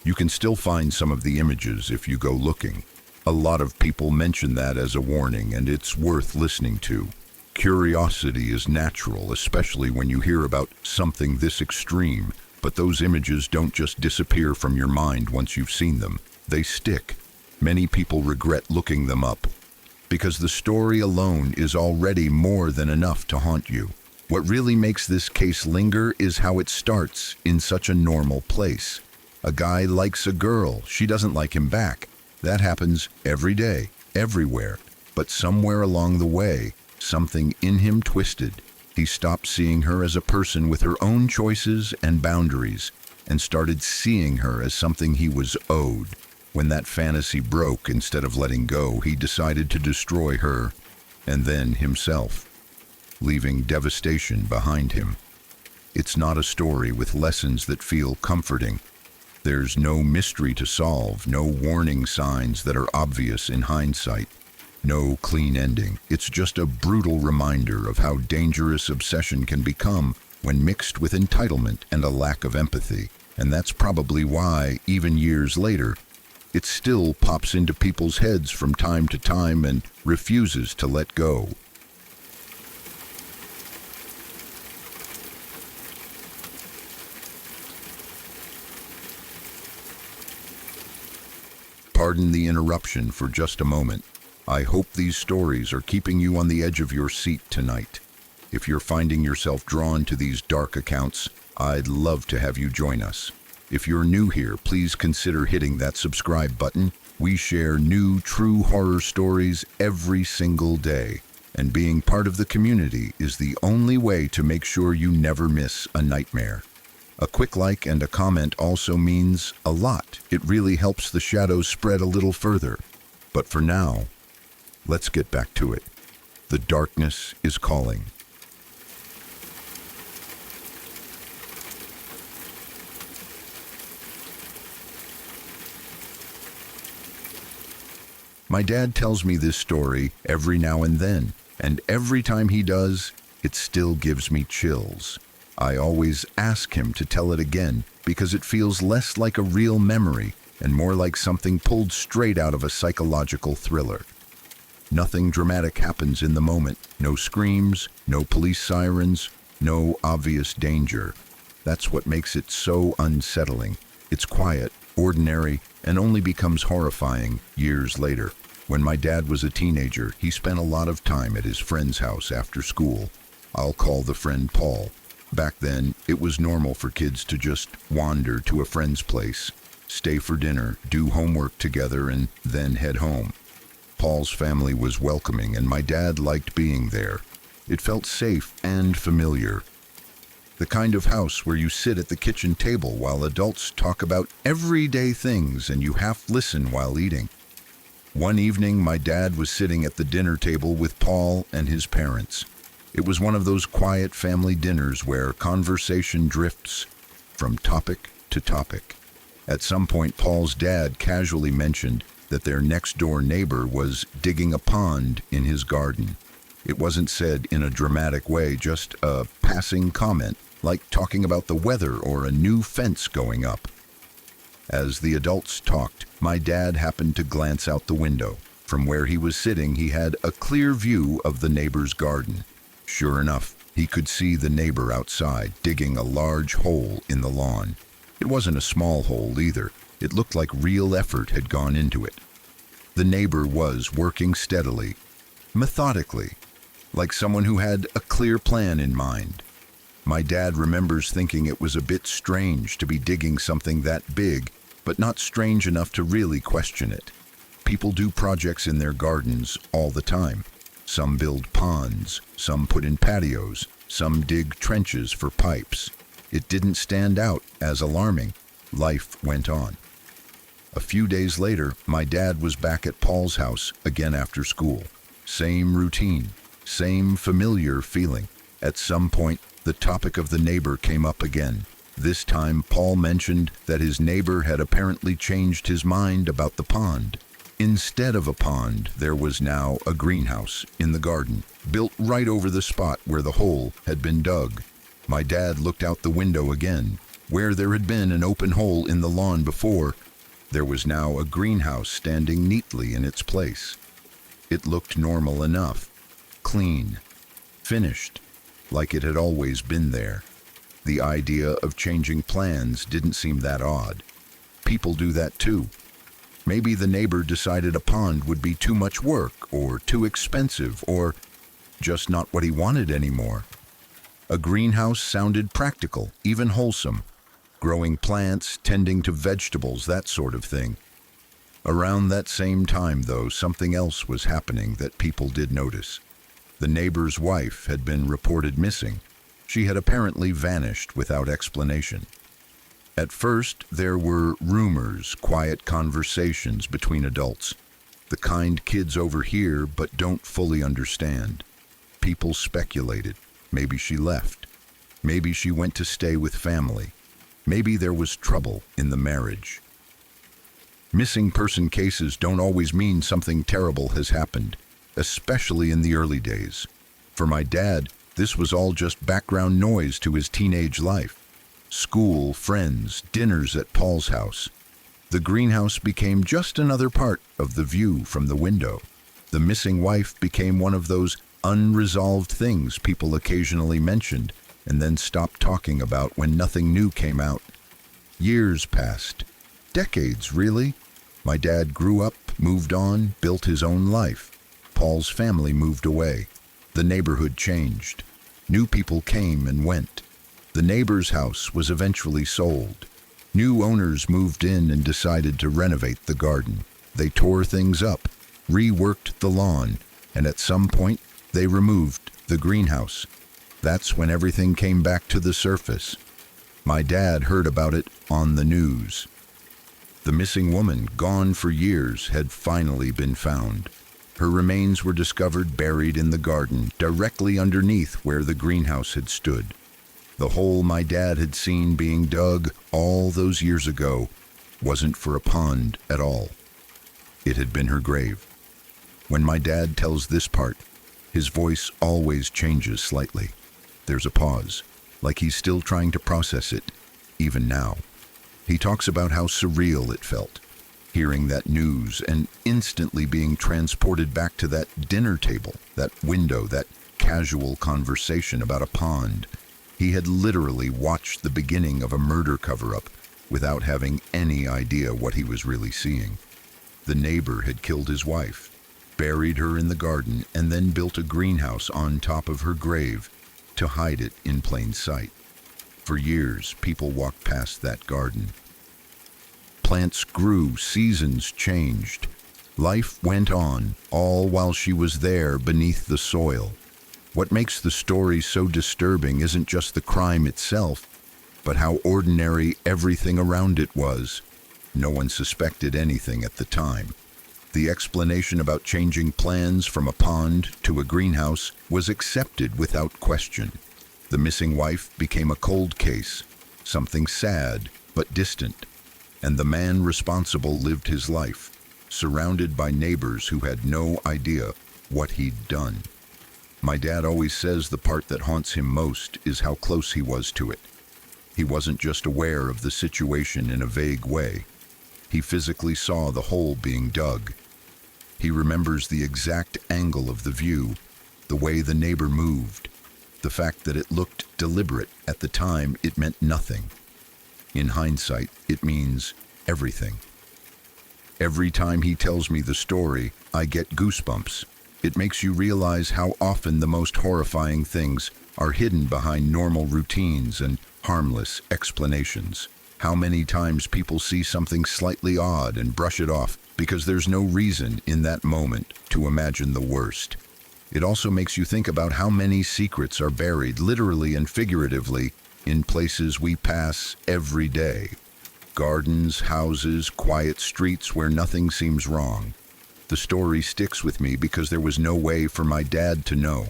You can still find some of the images if you go looking. A lot of people mention that as a warning, and it's worth listening to. Curiosity is natural, especially when you hear about something this extreme, but those images don't just disappear from your mind once you've seen them. They stick. Many people regret looking them up, because the story alone is already more than enough to haunt you. What really makes this case linger is how it starts in such a normal place. A guy likes a girl, she doesn't like him back. That happens every day, everywhere. But somewhere along the way, something in him twisted. He stopped seeing her as a person with her own choices and boundaries, and started seeing her as something he was owed. When that fantasy broke, instead of letting go, he decided to destroy her, and then himself. leaving devastation behind him. It's not a story with lessons that feel comforting. There's no mystery to solve, no warning signs that are obvious in hindsight, no clean ending. It's just a brutal reminder of how dangerous obsession can become when mixed with entitlement and a lack of empathy. And that's probably why, even years later, it still pops into people's heads from time to time and refuses to let go. Pardon the interruption for just a moment. I hope these stories are keeping you on the edge of your seat tonight. If you're finding yourself drawn to these dark accounts, I'd love to have you join us. If you're new here, please consider hitting that subscribe button. We share new true horror stories every single day, and being part of the community is the only way to make sure you never miss a nightmare. A quick like and a comment also means a lot. It really helps the shadows spread a little further. But for now, let's get back to it. The darkness is calling. My dad tells me this story every now and then, and every time he does, it still gives me chills. I always ask him to tell it again because it feels less like a real memory and more like something pulled straight out of a psychological thriller. Nothing dramatic happens in the moment. No screams, no police sirens, no obvious danger. That's what makes it so unsettling. It's quiet, ordinary, and only becomes horrifying years later. When my dad was a teenager, he spent a lot of time at his friend's house after school. I'll call the friend Paul. Back then, it was normal for kids to just wander to a friend's place, stay for dinner, do homework together, and then head home. Paul's family was welcoming, and my dad liked being there. It felt safe and familiar. The kind of house where you sit at the kitchen table while adults talk about everyday things and you half listen while eating. One evening, my dad was sitting at the dinner table with Paul and his parents. It was one of those quiet family dinners where conversation drifts from topic to topic. At some point, Paul's dad casually mentioned that their next-door neighbor was digging a pond in his garden. It wasn't said in a dramatic way, just a passing comment, like talking about the weather or a new fence going up. As the adults talked, my dad happened to glance out the window. From where he was sitting, he had a clear view of the neighbor's garden. Sure enough, he could see the neighbor outside, digging a large hole in the lawn. It wasn't a small hole either. It looked like real effort had gone into it. The neighbor was working steadily, methodically, like someone who had a clear plan in mind. My dad remembers thinking it was a bit strange to be digging something that big, but not strange enough to really question it. People do projects in their gardens all the time. Some build ponds, some put in patios, some dig trenches for pipes. It didn't stand out as alarming. Life went on. A few days later, my dad was back at Paul's house again after school. Same routine, same familiar feeling. At some point, the topic of the neighbor came up again. This time, Paul mentioned that his neighbor had apparently changed his mind about the pond. Instead of a pond, there was now a greenhouse in the garden, built right over the spot where the hole had been dug. My dad looked out the window again. Where there had been an open hole in the lawn before, there was now a greenhouse standing neatly in its place. It looked normal enough, clean, finished, like it had always been there. The idea of changing plans didn't seem that odd. People do that too. Maybe the neighbor decided a pond would be too much work, or too expensive, or just not what he wanted anymore. A greenhouse sounded practical, even wholesome. Growing plants, tending to vegetables, that sort of thing. Around that same time, though, something else was happening that people did notice. The neighbor's wife had been reported missing. She had apparently vanished without explanation. At first, there were rumors, quiet conversations between adults, the kind kids overhear but don't fully understand. People speculated. Maybe she left. Maybe she went to stay with family. Maybe there was trouble in the marriage. Missing person cases don't always mean something terrible has happened, especially in the early days. For my dad, this was all just background noise to his teenage life. School, friends, dinners at Paul's house. The greenhouse became just another part of the view from the window. The missing wife became one of those unresolved things people occasionally mentioned and then stopped talking about when nothing new came out. Years passed. Decades, really. My dad grew up, moved on, built his own life. Paul's family moved away. The neighborhood changed. New people came and went. The neighbor's house was eventually sold. New owners moved in and decided to renovate the garden. They tore things up, reworked the lawn, and at some point, they removed the greenhouse. That's when everything came back to the surface. My dad heard about it on the news. The missing woman, gone for years, had finally been found. Her remains were discovered buried in the garden, directly underneath where the greenhouse had stood. The hole my dad had seen being dug all those years ago wasn't for a pond at all. It had been her grave. When my dad tells this part, his voice always changes slightly. There's a pause, like he's still trying to process it, even now. He talks about how surreal it felt, hearing that news and instantly being transported back to that dinner table, that window, that casual conversation about a pond. He had literally watched the beginning of a murder cover-up without having any idea what he was really seeing. The neighbor had killed his wife, buried her in the garden, and then built a greenhouse on top of her grave to hide it in plain sight. For years, people walked past that garden. Plants grew, seasons changed. Life went on, all while she was there beneath the soil. What makes the story so disturbing isn't just the crime itself, but how ordinary everything around it was. No one suspected anything at the time. The explanation about changing plans from a pond to a greenhouse was accepted without question. The missing wife became a cold case, something sad but distant, and the man responsible lived his life, surrounded by neighbors who had no idea what he'd done. My dad always says the part that haunts him most is how close he was to it. He wasn't just aware of the situation in a vague way. He physically saw the hole being dug. He remembers the exact angle of the view, the way the neighbor moved. The fact that it looked deliberate at the time, it meant nothing. In hindsight, it means everything. Every time he tells me the story, I get goosebumps. It makes you realize how often the most horrifying things are hidden behind normal routines and harmless explanations. How many times people see something slightly odd and brush it off because there's no reason in that moment to imagine the worst. It also makes you think about how many secrets are buried, literally and figuratively, in places we pass every day. Gardens, houses, quiet streets where nothing seems wrong. The story sticks with me because there was no way for my dad to know.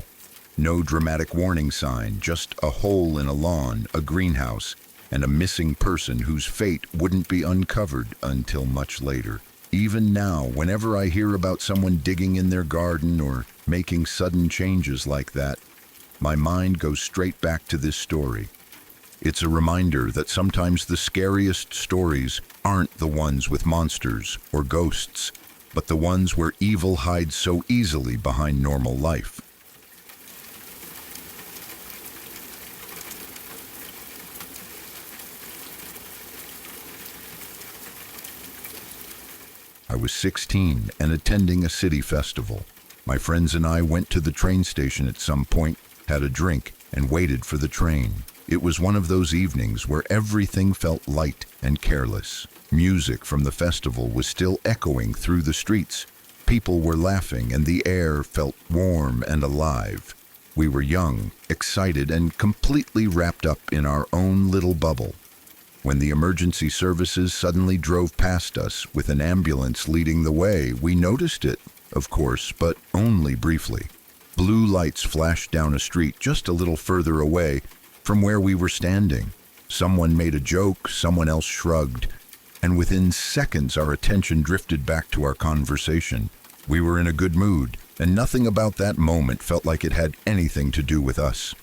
No dramatic warning sign, just a hole in a lawn, a greenhouse, and a missing person whose fate wouldn't be uncovered until much later. Even now, whenever I hear about someone digging in their garden or making sudden changes like that, my mind goes straight back to this story. It's a reminder that sometimes the scariest stories aren't the ones with monsters or ghosts, but the ones where evil hides so easily behind normal life. I was 16 and attending a city festival. My friends and I went to the train station at some point, had a drink, and waited for the train. It was one of those evenings where everything felt light and careless. Music from the festival was still echoing through the streets. People were laughing and the air felt warm and alive. We were young, excited, and completely wrapped up in our own little bubble. When the emergency services suddenly drove past us with an ambulance leading the way, we noticed it, of course, but only briefly. Blue lights flashed down a street just a little further away from where we were standing. Someone made a joke, someone else shrugged, and within seconds our attention drifted back to our conversation. We were in a good mood, and nothing about that moment felt like it had anything to do with us.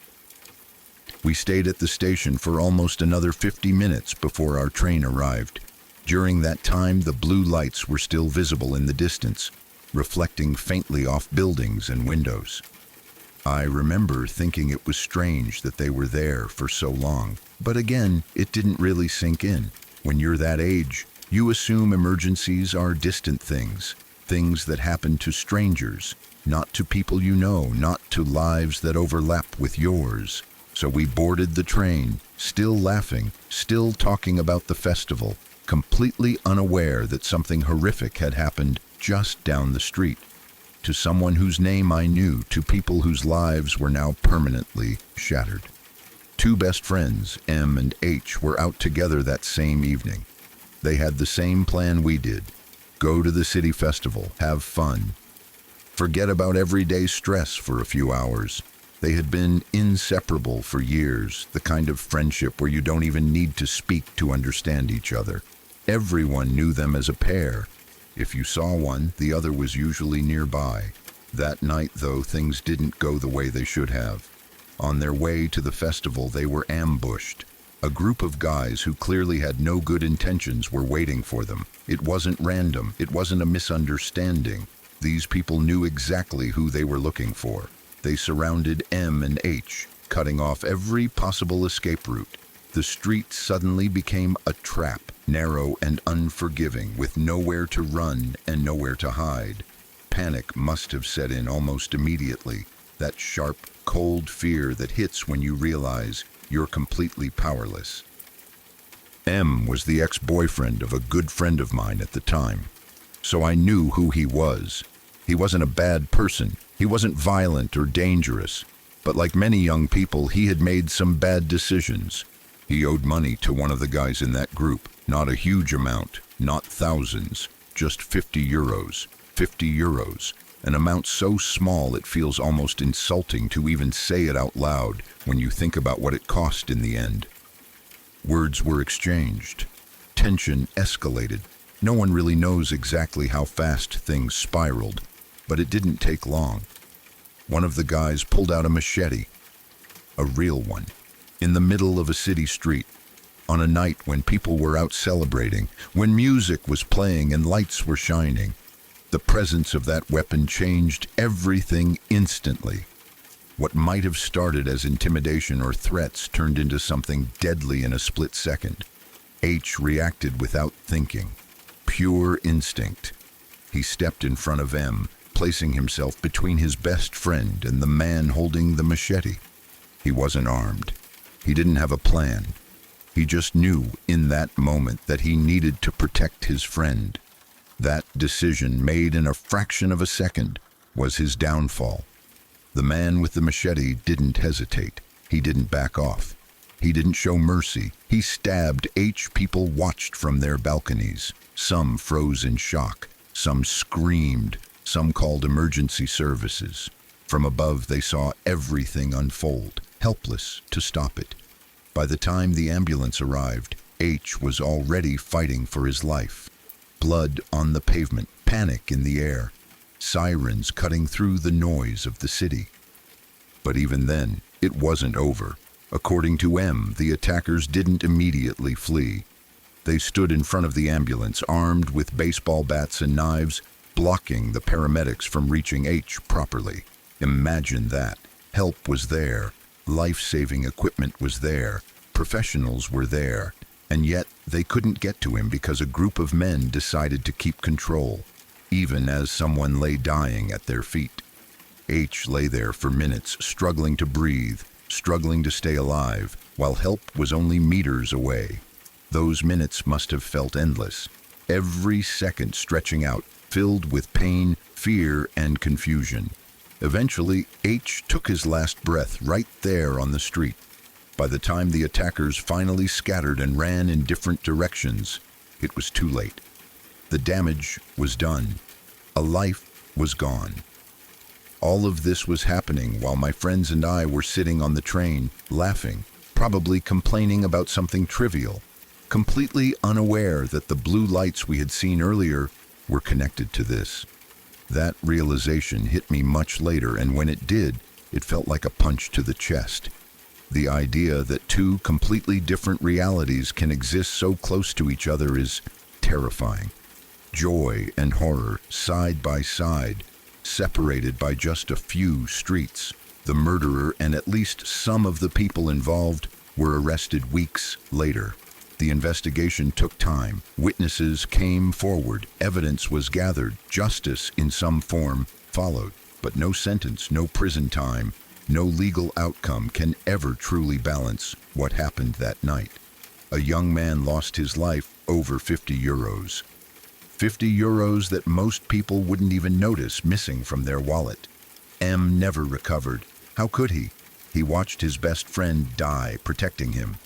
We stayed at the station for almost another 50 minutes before our train arrived. During that time, the blue lights were still visible in the distance, reflecting faintly off buildings and windows. I remember thinking it was strange that they were there for so long, but again, it didn't really sink in. When you're that age, you assume emergencies are distant things that happen to strangers, not to people you know, not to lives that overlap with yours. So we boarded the train, still laughing, still talking about the festival, completely unaware that something horrific had happened just down the street. To someone whose name I knew, to people whose lives were now permanently shattered. Two best friends, M and H, were out together that same evening. They had the same plan we did. Go to the city festival, have fun. Forget about everyday stress for a few hours. They had been inseparable for years, the kind of friendship where you don't even need to speak to understand each other. Everyone knew them as a pair. If you saw one, the other was usually nearby. That night, though, things didn't go the way they should have. On their way to the festival, they were ambushed. A group of guys who clearly had no good intentions were waiting for them. It wasn't random. It wasn't a misunderstanding. These people knew exactly who they were looking for. They surrounded M and H, cutting off every possible escape route. The street suddenly became a trap, narrow and unforgiving, with nowhere to run and nowhere to hide. Panic must have set in almost immediately, that sharp, cold fear that hits when you realize you're completely powerless. M was the ex-boyfriend of a good friend of mine at the time, so I knew who he was. He wasn't a bad person. He wasn't violent or dangerous, but like many young people, he had made some bad decisions. He owed money to one of the guys in that group, not a huge amount, not thousands, just 50 euros. 50 euros, an amount so small it feels almost insulting to even say it out loud when you think about what it cost in the end. Words were exchanged. Tension escalated. No one really knows exactly how fast things spiraled, but it didn't take long. One of the guys pulled out a machete, a real one, in the middle of a city street, on a night when people were out celebrating, when music was playing and lights were shining. The presence of that weapon changed everything instantly. What might have started as intimidation or threats turned into something deadly in a split second. H reacted without thinking. Pure instinct. He stepped in front of M, placing himself between his best friend and the man holding the machete. He wasn't armed. He didn't have a plan. He just knew in that moment that he needed to protect his friend. That decision, made in a fraction of a second, was his downfall. The man with the machete didn't hesitate. He didn't back off. He didn't show mercy. He stabbed H. People watched from their balconies. Some froze in shock. Some screamed. Some called emergency services. From above, they saw everything unfold, helpless to stop it. By the time the ambulance arrived, H was already fighting for his life. Blood on the pavement, panic in the air, sirens cutting through the noise of the city. But even then, it wasn't over. According to M, the attackers didn't immediately flee. They stood in front of the ambulance, armed with baseball bats and knives, blocking the paramedics from reaching H properly. Imagine that. Help was there. Life-saving equipment was there. Professionals were there. And yet, they couldn't get to him because a group of men decided to keep control, even as someone lay dying at their feet. H lay there for minutes, struggling to breathe, struggling to stay alive, while help was only meters away. Those minutes must have felt endless, every second stretching out, filled with pain, fear, and confusion. Eventually, H took his last breath right there on the street. By the time the attackers finally scattered and ran in different directions, it was too late. The damage was done. A life was gone. All of this was happening while my friends and I were sitting on the train, laughing, probably complaining about something trivial, completely unaware that the blue lights we had seen earlier were connected to this. That realization hit me much later, and when it did, it felt like a punch to the chest. The idea that two completely different realities can exist so close to each other is terrifying. Joy and horror, side by side, separated by just a few streets. The murderer and at least some of the people involved were arrested weeks later. The investigation took time. Witnesses came forward. Evidence was gathered. Justice in some form followed. But no sentence, no prison time, no legal outcome can ever truly balance what happened that night. A young man lost his life over 50 euros. 50 euros that most people wouldn't even notice missing from their wallet. M never recovered. How could he? He watched his best friend die, protecting him.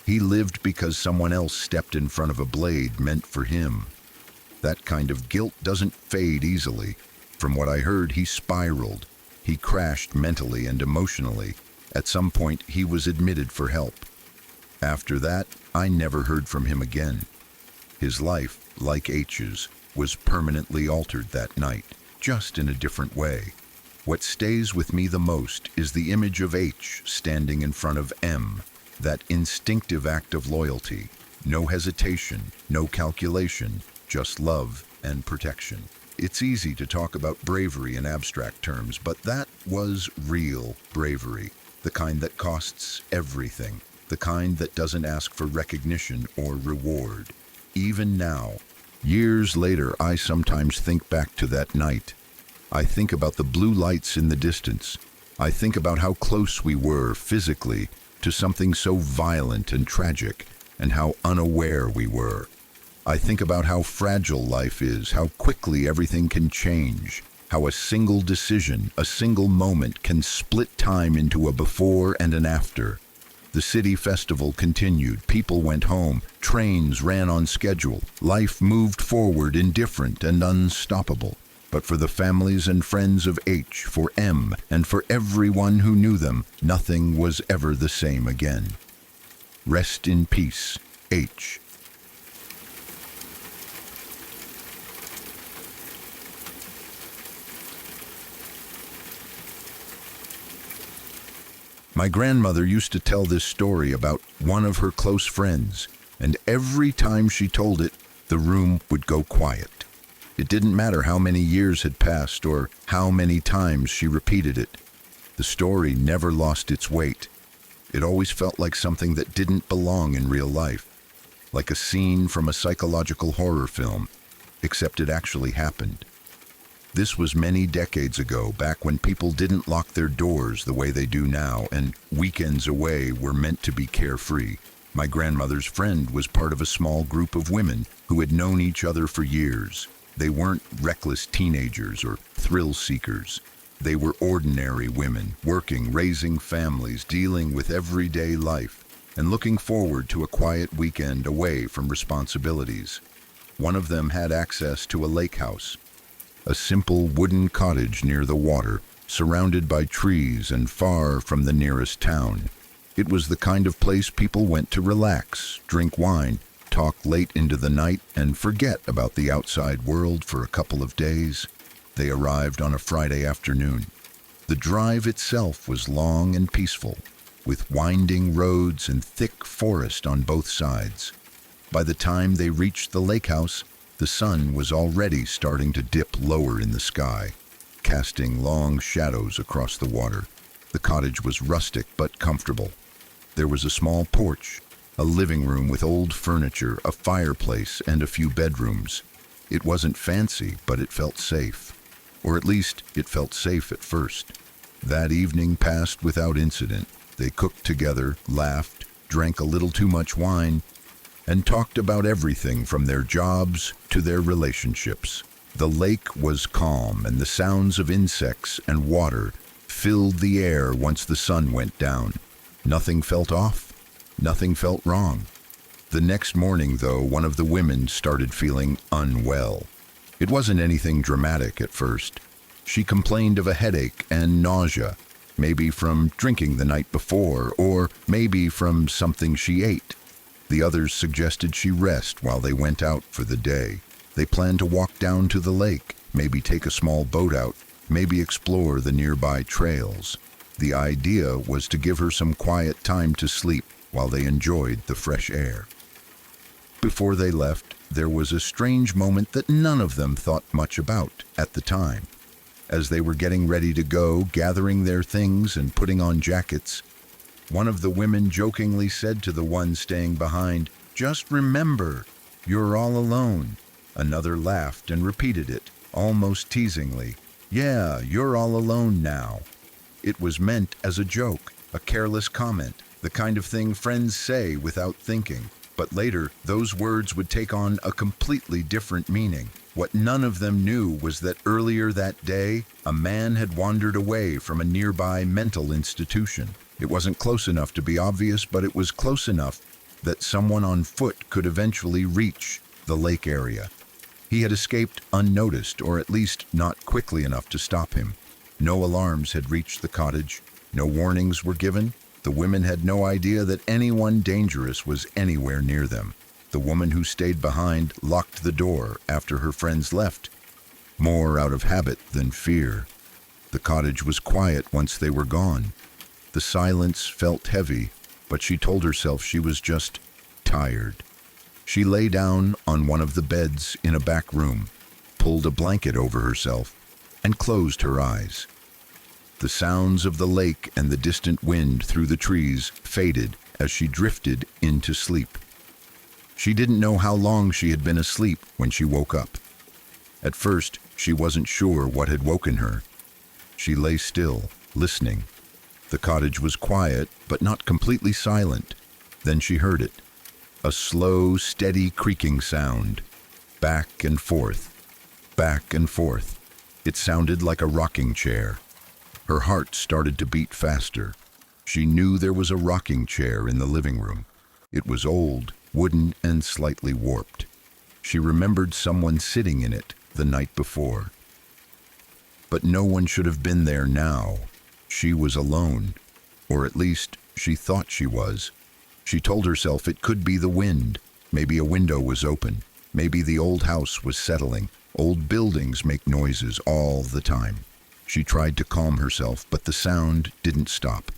He lived because someone else stepped in front of a blade meant for him. That kind of guilt doesn't fade easily. From what I heard, he spiraled. He crashed mentally and emotionally. At some point, he was admitted for help. After that, I never heard from him again. His life, like H's, was permanently altered that night, just in a different way. What stays with me the most is the image of H standing in front of M, that instinctive act of loyalty. No hesitation, no calculation, just love and protection. It's easy to talk about bravery in abstract terms, but that was real bravery, the kind that costs everything, the kind that doesn't ask for recognition or reward. Even now, years later, I sometimes think back to that night. I think about the blue lights in the distance. I think about how close we were physically to something so violent and tragic, and how unaware we were. I think about how fragile life is, how quickly everything can change, how a single decision, a single moment can split time into a before and an after. The city festival continued, people went home, trains ran on schedule, life moved forward indifferent and unstoppable. But for the families and friends of H, for M, and for everyone who knew them, nothing was ever the same again. Rest in peace, H. My grandmother used to tell this story about one of her close friends, and every time she told it, the room would go quiet. It didn't matter how many years had passed or how many times she repeated it. The story never lost its weight. It always felt like something that didn't belong in real life, like a scene from a psychological horror film, except it actually happened. This was many decades ago, back when people didn't lock their doors the way they do now, and weekends away were meant to be carefree. My grandmother's friend was part of a small group of women who had known each other for years. They weren't reckless teenagers or thrill seekers. They were ordinary women, working, raising families, dealing with everyday life, and looking forward to a quiet weekend away from responsibilities. One of them had access to a lake house, a simple wooden cottage near the water, surrounded by trees and far from the nearest town. It was the kind of place people went to relax, drink wine, talk late into the night, and forget about the outside world for a couple of days. They arrived on a Friday afternoon. The drive itself was long and peaceful, with winding roads and thick forest on both sides. By the time they reached the lake house, the sun was already starting to dip lower in the sky, casting long shadows across the water. The cottage was rustic but comfortable. There was a small porch, a living room with old furniture, a fireplace, and a few bedrooms. It wasn't fancy, but it felt safe. Or at least, it felt safe at first. That evening passed without incident. They cooked together, laughed, drank a little too much wine, and talked about everything from their jobs to their relationships. The lake was calm, and the sounds of insects and water filled the air once the sun went down. Nothing felt off. Nothing felt wrong. The next morning, though, one of the women started feeling unwell. It wasn't anything dramatic at first. She complained of a headache and nausea, maybe from drinking the night before, or maybe from something she ate. The others suggested she rest while they went out for the day. They planned to walk down to the lake, maybe take a small boat out, maybe explore the nearby trails. The idea was to give her some quiet time to sleep while they enjoyed the fresh air. Before they left, there was a strange moment that none of them thought much about at the time. As they were getting ready to go, gathering their things and putting on jackets, one of the women jokingly said to the one staying behind, "Just remember, you're all alone." Another laughed and repeated it, almost teasingly, "Yeah, you're all alone now." It was meant as a joke, a careless comment, the kind of thing friends say without thinking. But later, those words would take on a completely different meaning. What none of them knew was that earlier that day, a man had wandered away from a nearby mental institution. It wasn't close enough to be obvious, but it was close enough that someone on foot could eventually reach the lake area. He had escaped unnoticed, or at least not quickly enough to stop him. No alarms had reached the cottage. No warnings were given. The women had no idea that anyone dangerous was anywhere near them. The woman who stayed behind locked the door after her friends left, more out of habit than fear. The cottage was quiet once they were gone. The silence felt heavy, but she told herself she was just tired. She lay down on one of the beds in a back room, pulled a blanket over herself, and closed her eyes. The sounds of the lake and the distant wind through the trees faded as she drifted into sleep. She didn't know how long she had been asleep when she woke up. At first, she wasn't sure what had woken her. She lay still, listening. The cottage was quiet, but not completely silent. Then she heard it. A slow, steady creaking sound. Back and forth. Back and forth. It sounded like a rocking chair. Her heart started to beat faster. She knew there was a rocking chair in the living room. It was old, wooden, and slightly warped. She remembered someone sitting in it the night before. But no one should have been there now. She was alone, or at least she thought she was. She told herself it could be the wind. Maybe a window was open. Maybe the old house was settling. Old buildings make noises all the time. She tried to calm herself, but the sound didn't stop.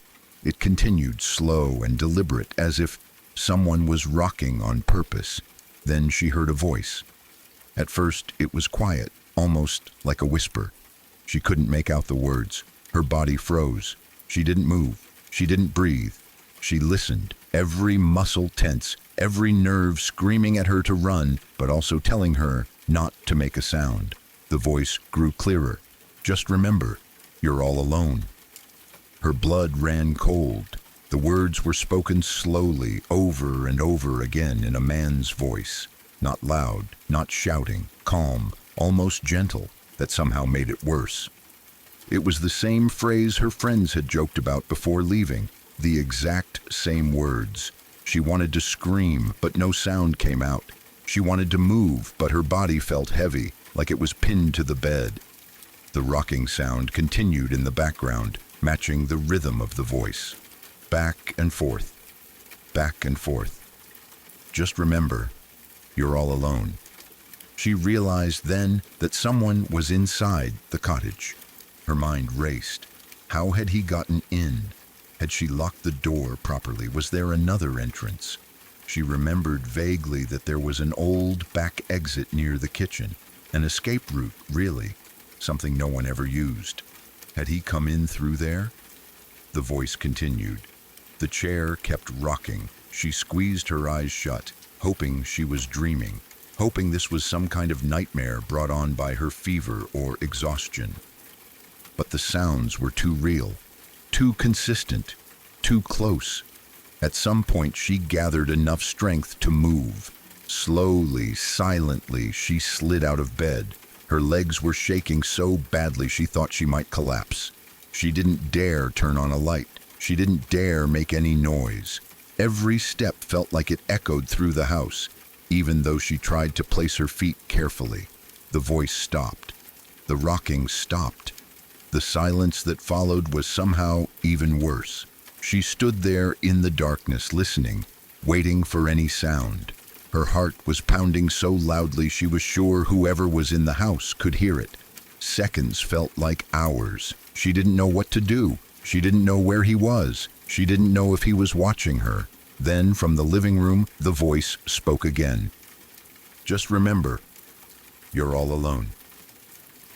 It continued, slow and deliberate, as if someone was rocking on purpose. Then she heard a voice. At first, it was quiet, almost like a whisper. She couldn't make out the words. Her body froze. She didn't move. She didn't breathe. She listened, every muscle tense, every nerve screaming at her to run, but also telling her not to make a sound. The voice grew clearer. "Just remember, you're all alone." Her blood ran cold. The words were spoken slowly, over and over again in a man's voice. Not loud, not shouting, calm, almost gentle, that somehow made it worse. It was the same phrase her friends had joked about before leaving, the exact same words. She wanted to scream, but no sound came out. She wanted to move, but her body felt heavy, like it was pinned to the bed. The rocking sound continued in the background, matching the rhythm of the voice. Back and forth, back and forth. "Just remember, you're all alone." She realized then that someone was inside the cottage. Her mind raced. How had he gotten in? Had she locked the door properly? Was there another entrance? She remembered vaguely that there was an old back exit near the kitchen. An escape route, really. Something no one ever used. Had he come in through there? The voice continued. The chair kept rocking. She squeezed her eyes shut, hoping she was dreaming, hoping this was some kind of nightmare brought on by her fever or exhaustion. But the sounds were too real, too consistent, too close. At some point, she gathered enough strength to move. Slowly, silently, she slid out of bed. Her legs were shaking so badly she thought she might collapse. She didn't dare turn on a light. She didn't dare make any noise. Every step felt like it echoed through the house, even though she tried to place her feet carefully. The voice stopped. The rocking stopped. The silence that followed was somehow even worse. She stood there in the darkness, listening, waiting for any sound. Her heart was pounding so loudly she was sure whoever was in the house could hear it. Seconds felt like hours. She didn't know what to do. She didn't know where he was. She didn't know if he was watching her. Then, from the living room, the voice spoke again. "Just remember, you're all alone."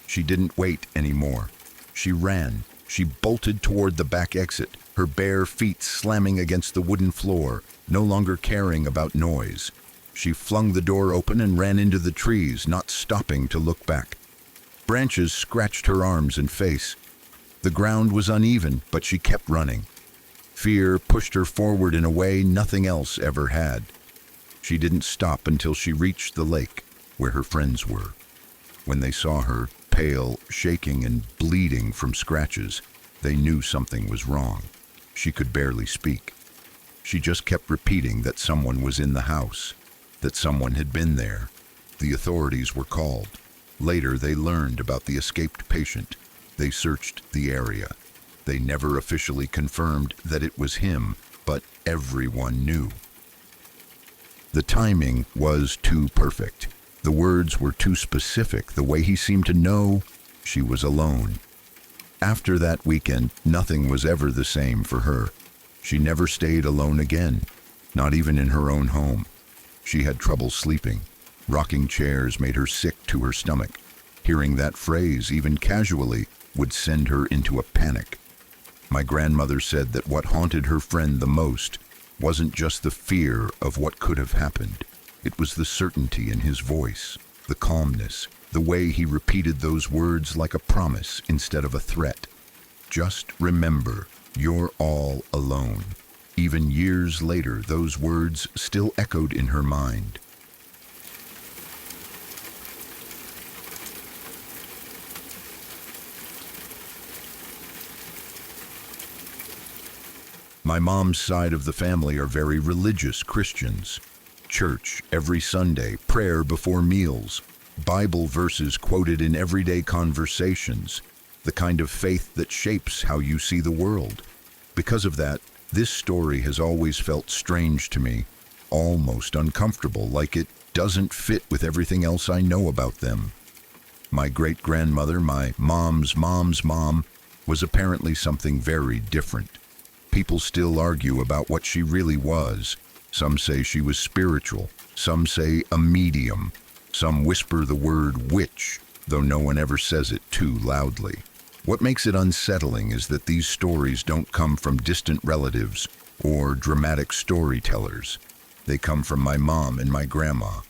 She didn't wait anymore. She ran. She bolted toward the back exit, her bare feet slamming against the wooden floor, no longer caring about noise. She flung the door open and ran into the trees, not stopping to look back. Branches scratched her arms and face. The ground was uneven, but she kept running. Fear pushed her forward in a way nothing else ever had. She didn't stop until she reached the lake, where her friends were. When they saw her, pale, shaking, and bleeding from scratches, they knew something was wrong. She could barely speak. She just kept repeating that someone was in the house, that someone had been there. The authorities were called. Later, they learned about the escaped patient. They searched the area. They never officially confirmed that it was him, but everyone knew. The timing was too perfect. The words were too specific, the way he seemed to know she was alone. After that weekend, nothing was ever the same for her. She never stayed alone again, not even in her own home. She had trouble sleeping. Rocking chairs made her sick to her stomach. Hearing that phrase, even casually, would send her into a panic. My grandmother said that what haunted her friend the most wasn't just the fear of what could have happened. It was the certainty in his voice, the calmness, the way he repeated those words like a promise instead of a threat. Just remember, you're all alone. Even years later, those words still echoed in her mind. My mom's side of the family are very religious Christians. Church every Sunday, prayer before meals, Bible verses quoted in everyday conversations, the kind of faith that shapes how you see the world. Because of that, this story has always felt strange to me, almost uncomfortable, like it doesn't fit with everything else I know about them. My great-grandmother, my mom's mom, was apparently something very different. People still argue about what she really was. Some say she was spiritual, some say a medium, some whisper the word witch, though no one ever says it too loudly. What makes it unsettling is that these stories don't come from distant relatives or dramatic storytellers. They come from my mom and my grandma,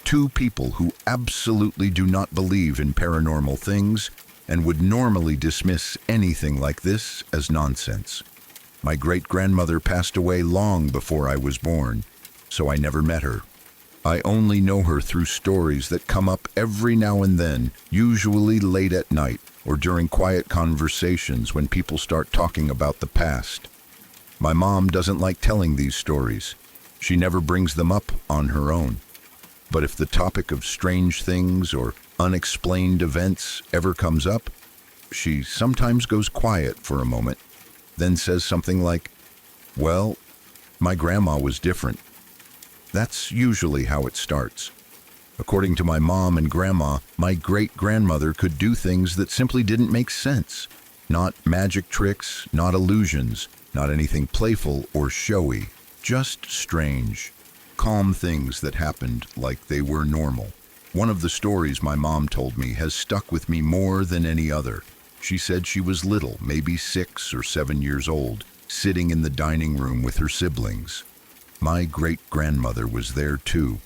two people who absolutely do not believe in paranormal things and would normally dismiss anything like this as nonsense. My great-grandmother passed away long before I was born, so I never met her. I only know her through stories that come up every now and then, usually late at night or during quiet conversations when people start talking about the past. My mom doesn't like telling these stories. She never brings them up on her own. But if the topic of strange things or unexplained events ever comes up, she sometimes goes quiet for a moment, then says something like, "Well, my grandma was different." That's usually how it starts. According to my mom and grandma, my great-grandmother could do things that simply didn't make sense. Not magic tricks, not illusions, not anything playful or showy, just strange, calm things that happened like they were normal. One of the stories my mom told me has stuck with me more than any other. She said she was little, maybe 6 or 7 years old, sitting in the dining room with her siblings. My great-grandmother was there too.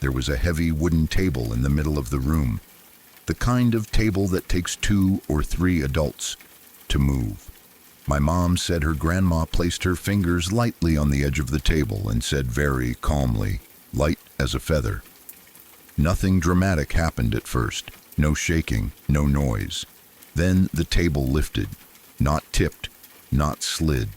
There was a heavy wooden table in the middle of the room, the kind of table that takes 2 or 3 adults to move. My mom said her grandma placed her fingers lightly on the edge of the table and said very calmly, light as a feather. Nothing dramatic happened at first, no shaking, no noise. Then the table lifted, not tipped, not slid.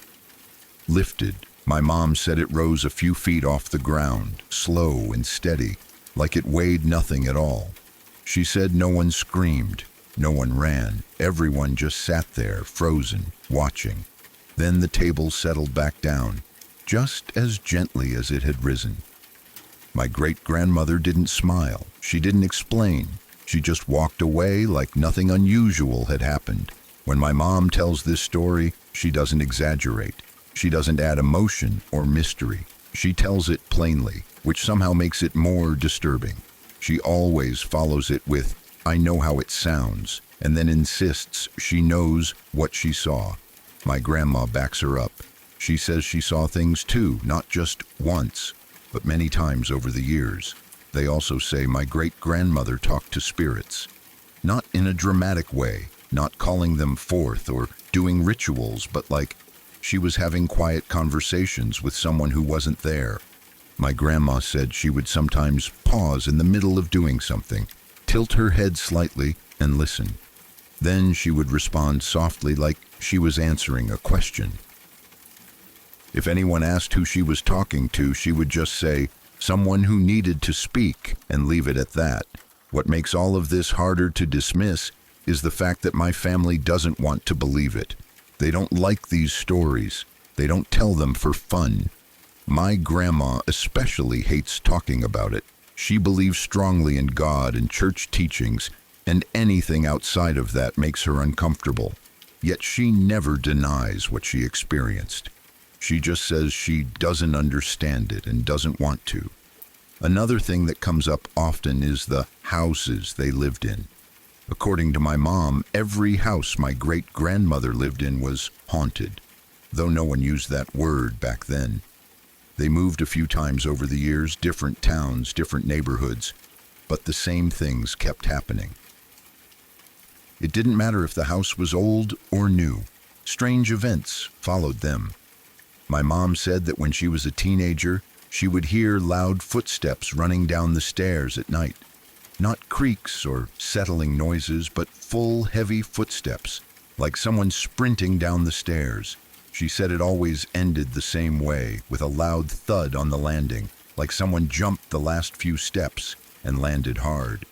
Lifted. My mom said it rose a few feet off the ground, slow and steady, like it weighed nothing at all. She said no one screamed, No one ran. Everyone just sat there, frozen, watching. Then the table settled back down, just as gently as it had risen. My great-grandmother didn't smile. She didn't explain. She just walked away like nothing unusual had happened. When my mom tells this story, she doesn't exaggerate. She doesn't add emotion or mystery. She tells it plainly, which somehow makes it more disturbing. She always follows it with, "I know how it sounds," and then insists she knows what she saw. My grandma backs her up. She says she saw things too, not just once, but many times over the years. They also say my great-grandmother talked to spirits. Not in a dramatic way, not calling them forth or doing rituals, but like she was having quiet conversations with someone who wasn't there. My grandma said she would sometimes pause in the middle of doing something, tilt her head slightly, and listen. Then she would respond softly like she was answering a question. If anyone asked who she was talking to, she would just say, "Someone who needed to speak," and leave it at that. What makes all of this harder to dismiss is the fact that my family doesn't want to believe it. They don't like these stories. They don't tell them for fun. My grandma especially hates talking about it. She believes strongly in God and church teachings, and anything outside of that makes her uncomfortable. Yet she never denies what she experienced. She just says she doesn't understand it and doesn't want to. Another thing that comes up often is the houses they lived in. According to my mom, every house my great-grandmother lived in was haunted, though no one used that word back then. They moved a few times over the years, different towns, different neighborhoods, but the same things kept happening. It didn't matter if the house was old or new. Strange events followed them. My mom said that when she was a teenager, she would hear loud footsteps running down the stairs at night. Not creaks or settling noises, but full, heavy footsteps, like someone sprinting down the stairs. She said it always ended the same way, with a loud thud on the landing, like someone jumped the last few steps and landed hard.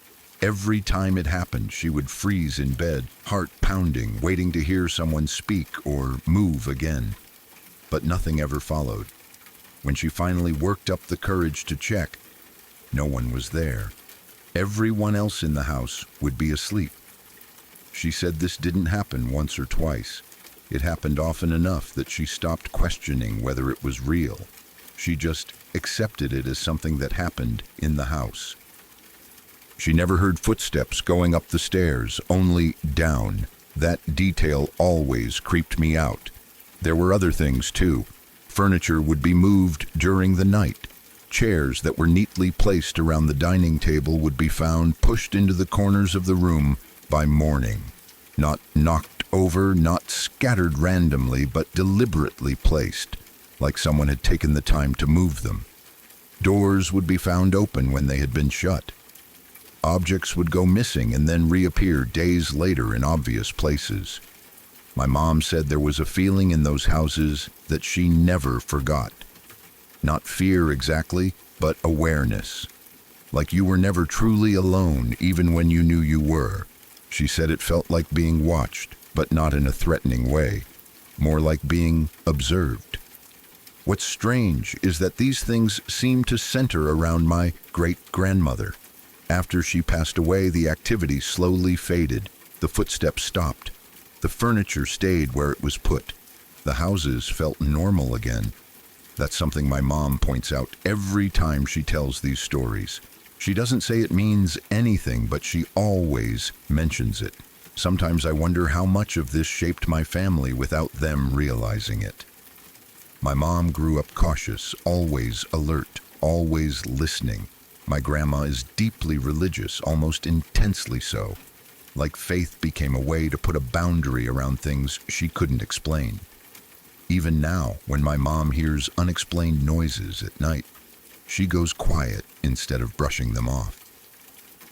Every time it happened, she would freeze in bed, heart pounding, waiting to hear someone speak or move again. But nothing ever followed. When she finally worked up the courage to check, no one was there. Everyone else in the house would be asleep. She said this didn't happen once or twice. It happened often enough that she stopped questioning whether it was real. She just accepted it as something that happened in the house. She never heard footsteps going up the stairs, only down. That detail always creeped me out. There were other things too. Furniture would be moved during the night. Chairs that were neatly placed around the dining table would be found pushed into the corners of the room by morning. Not knocked over, not scattered randomly, but deliberately placed, like someone had taken the time to move them. Doors would be found open when they had been shut. Objects would go missing and then reappear days later in obvious places. My mom said there was a feeling in those houses that she never forgot. Not fear exactly, but awareness. Like you were never truly alone, even when you knew you were. She said it felt like being watched, but not in a threatening way. More like being observed. What's strange is that these things seem to center around my great-grandmother. After she passed away, the activity slowly faded. The footsteps stopped. The furniture stayed where it was put. The houses felt normal again. That's something my mom points out every time she tells these stories. She doesn't say it means anything, but she always mentions it. Sometimes I wonder how much of this shaped my family without them realizing it. My mom grew up cautious, always alert, always listening. My grandma is deeply religious, almost intensely so. Like faith became a way to put a boundary around things she couldn't explain. Even now, when my mom hears unexplained noises at night, she goes quiet instead of brushing them off.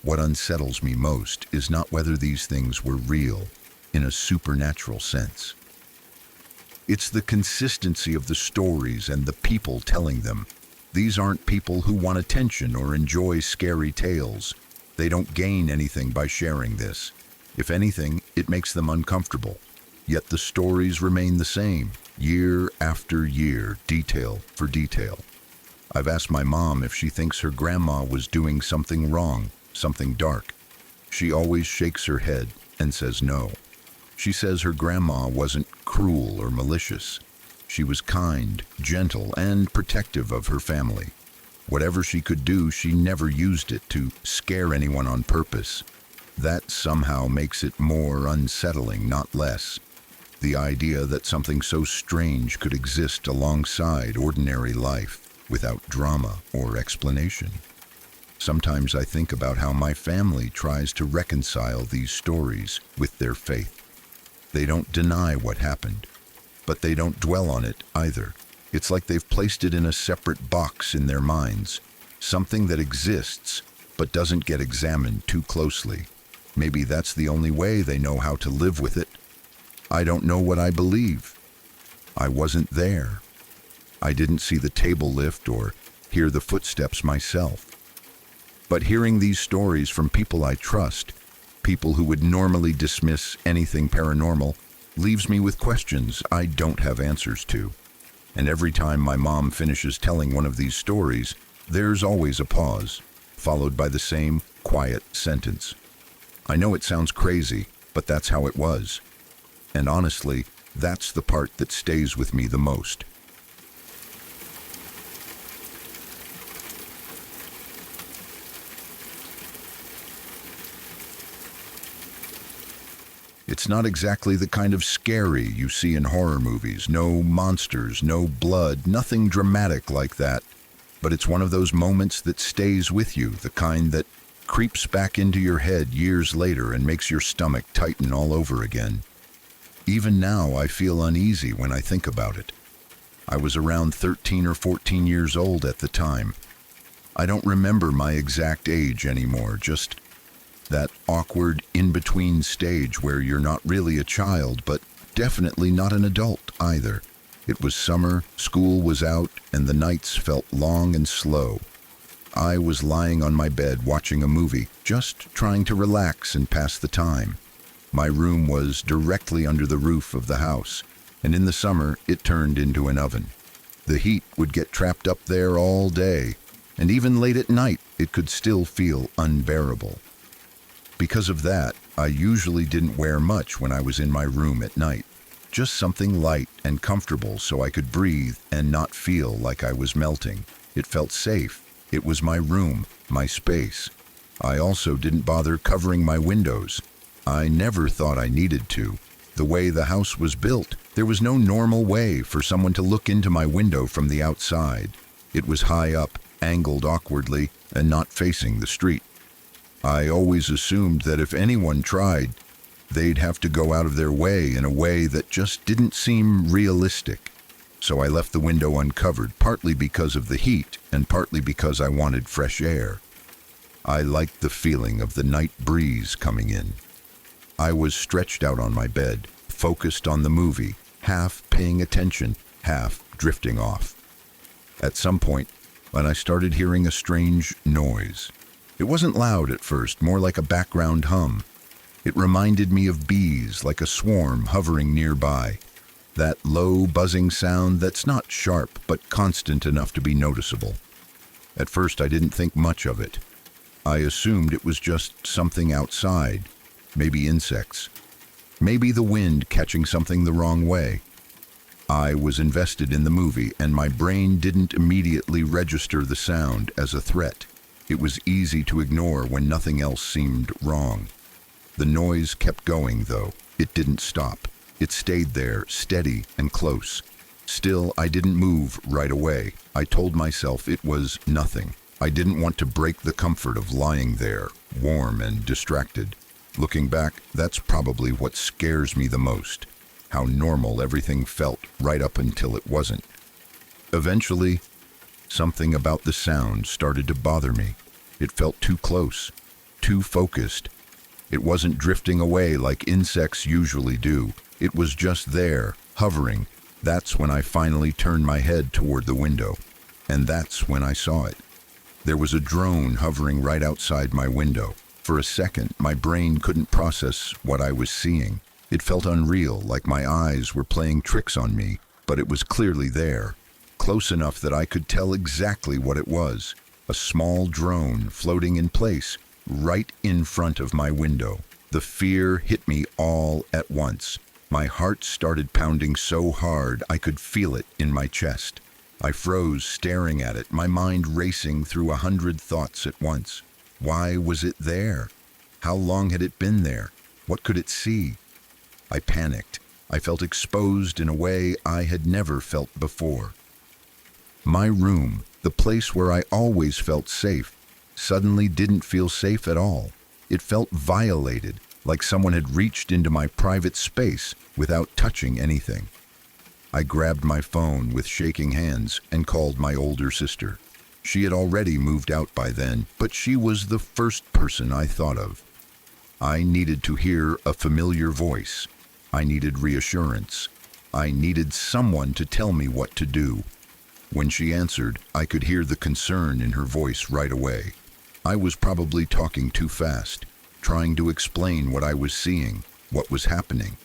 What unsettles me most is not whether these things were real in a supernatural sense. It's the consistency of the stories and the people telling them. These aren't people who want attention or enjoy scary tales. They don't gain anything by sharing this. If anything, it makes them uncomfortable. Yet the stories remain the same, year after year, detail for detail. I've asked my mom if she thinks her grandma was doing something wrong, something dark. She always shakes her head and says no. She says her grandma wasn't cruel or malicious. She was kind, gentle, and protective of her family. Whatever she could do, she never used it to scare anyone on purpose. That somehow makes it more unsettling, not less. The idea that something so strange could exist alongside ordinary life without drama or explanation. Sometimes I think about how my family tries to reconcile these stories with their faith. They don't deny what happened, but they don't dwell on it either. It's like they've placed it in a separate box in their minds, something that exists but doesn't get examined too closely. Maybe that's the only way they know how to live with it. I don't know what I believe. I wasn't there. I didn't see the table lift or hear the footsteps myself. But hearing these stories from people I trust, people who would normally dismiss anything paranormal, leaves me with questions I don't have answers to. And every time my mom finishes telling one of these stories, there's always a pause, followed by the same quiet sentence. I know it sounds crazy, but that's how it was. And honestly, that's the part that stays with me the most. It's not exactly the kind of scary you see in horror movies. No monsters, no blood, nothing dramatic like that. But it's one of those moments that stays with you, the kind that creeps back into your head years later and makes your stomach tighten all over again. Even now, I feel uneasy when I think about it. I was around 13 or 14 years old at the time. I don't remember my exact age anymore, just that awkward in-between stage where you're not really a child, but definitely not an adult either. It was summer, school was out, and the nights felt long and slow. I was lying on my bed watching a movie, just trying to relax and pass the time. My room was directly under the roof of the house, and in the summer it turned into an oven. The heat would get trapped up there all day, and even late at night it could still feel unbearable. Because of that, I usually didn't wear much when I was in my room at night. Just something light and comfortable so I could breathe and not feel like I was melting. It felt safe. It was my room, my space. I also didn't bother covering my windows. I never thought I needed to. The way the house was built, there was no normal way for someone to look into my window from the outside. It was high up, angled awkwardly, and not facing the street. I always assumed that if anyone tried, they'd have to go out of their way in a way that just didn't seem realistic. So I left the window uncovered, partly because of the heat and partly because I wanted fresh air. I liked the feeling of the night breeze coming in. I was stretched out on my bed, focused on the movie, half paying attention, half drifting off. At some point, when I started hearing a strange noise. It wasn't loud at first, more like a background hum. It reminded me of bees, like a swarm hovering nearby. That low, buzzing sound that's not sharp, but constant enough to be noticeable. At first, I didn't think much of it. I assumed it was just something outside, maybe insects. Maybe the wind catching something the wrong way. I was invested in the movie, and my brain didn't immediately register the sound as a threat. It was easy to ignore when nothing else seemed wrong. The noise kept going, though. It didn't stop. It stayed there, steady and close. Still, I didn't move right away. I told myself it was nothing. I didn't want to break the comfort of lying there, warm and distracted. Looking back, that's probably what scares me the most. How normal everything felt right up until it wasn't. Eventually, something about the sound started to bother me. It felt too close, too focused. It wasn't drifting away like insects usually do. It was just there, hovering. That's when I finally turned my head toward the window. And that's when I saw it. There was a drone hovering right outside my window. For a second, my brain couldn't process what I was seeing. It felt unreal, like my eyes were playing tricks on me, but it was clearly there, close enough that I could tell exactly what it was. A small drone floating in place, right in front of my window. The fear hit me all at once. My heart started pounding so hard I could feel it in my chest. I froze, staring at it, my mind racing through 100 thoughts at once. Why was it there? How long had it been there? What could it see? I panicked. I felt exposed in a way I had never felt before. My room, the place where I always felt safe, suddenly didn't feel safe at all. It felt violated, like someone had reached into my private space without touching anything. I grabbed my phone with shaking hands and called my older sister. She had already moved out by then, but she was the first person I thought of. I needed to hear a familiar voice. I needed reassurance. I needed someone to tell me what to do. When she answered, I could hear the concern in her voice right away. I was probably talking too fast, trying to explain what I was seeing, what was happening.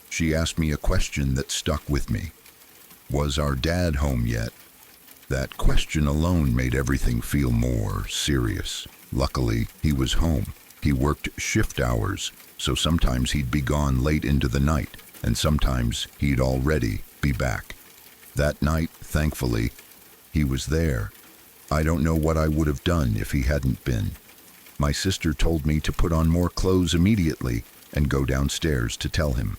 She asked me a question that stuck with me. Was our dad home yet? That question alone made everything feel more serious. Luckily, he was home. He worked shift hours, so sometimes he'd be gone late into the night, and sometimes he'd already be back. That night, thankfully, he was there. I don't know what I would have done if he hadn't been. My sister told me to put on more clothes immediately and go downstairs to tell him.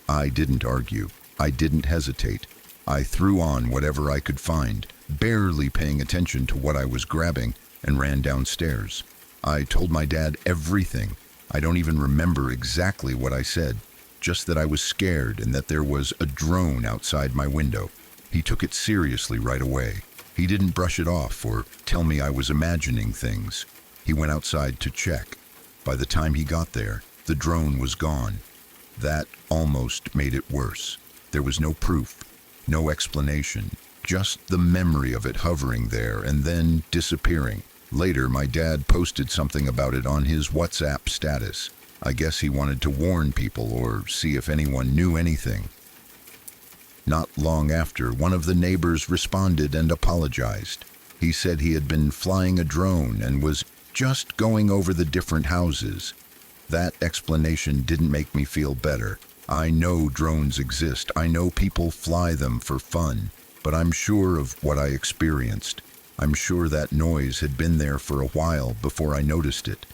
I didn't argue. I didn't hesitate. I threw on whatever I could find, barely paying attention to what I was grabbing, and ran downstairs. I told my dad everything. I don't even remember exactly what I said, just that I was scared and that there was a drone outside my window. He took it seriously right away. He didn't brush it off or tell me I was imagining things. He went outside to check. By the time he got there, the drone was gone. That almost made it worse. There was no proof, no explanation, just the memory of it hovering there and then disappearing. Later, my dad posted something about it on his WhatsApp status. I guess he wanted to warn people or see if anyone knew anything. Not long after, one of the neighbors responded and apologized. He said he had been flying a drone and was just going over the different houses. That explanation didn't make me feel better. I know drones exist. I know people fly them for fun, but I'm sure of what I experienced. I'm sure that noise had been there for a while before I noticed it.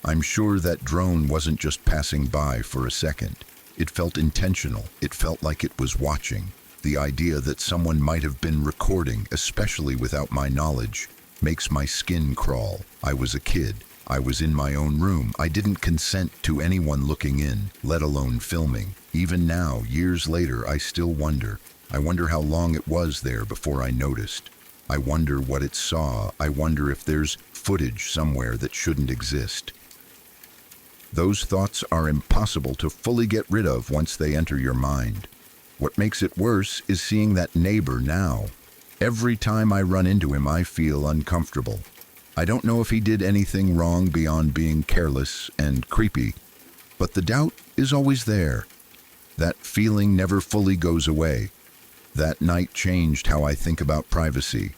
I'm sure that drone wasn't just passing by for a second. It felt intentional. It felt like it was watching. The idea that someone might have been recording, especially without my knowledge, makes my skin crawl. I was a kid. I was in my own room. I didn't consent to anyone looking in, let alone filming. Even now, years later, I still wonder. I wonder how long it was there before I noticed. I wonder what it saw. I wonder if there's footage somewhere that shouldn't exist. Those thoughts are impossible to fully get rid of once they enter your mind. What makes it worse is seeing that neighbor now. Every time I run into him, I feel uncomfortable. I don't know if he did anything wrong beyond being careless and creepy, but the doubt is always there. That feeling never fully goes away. That night changed how I think about privacy.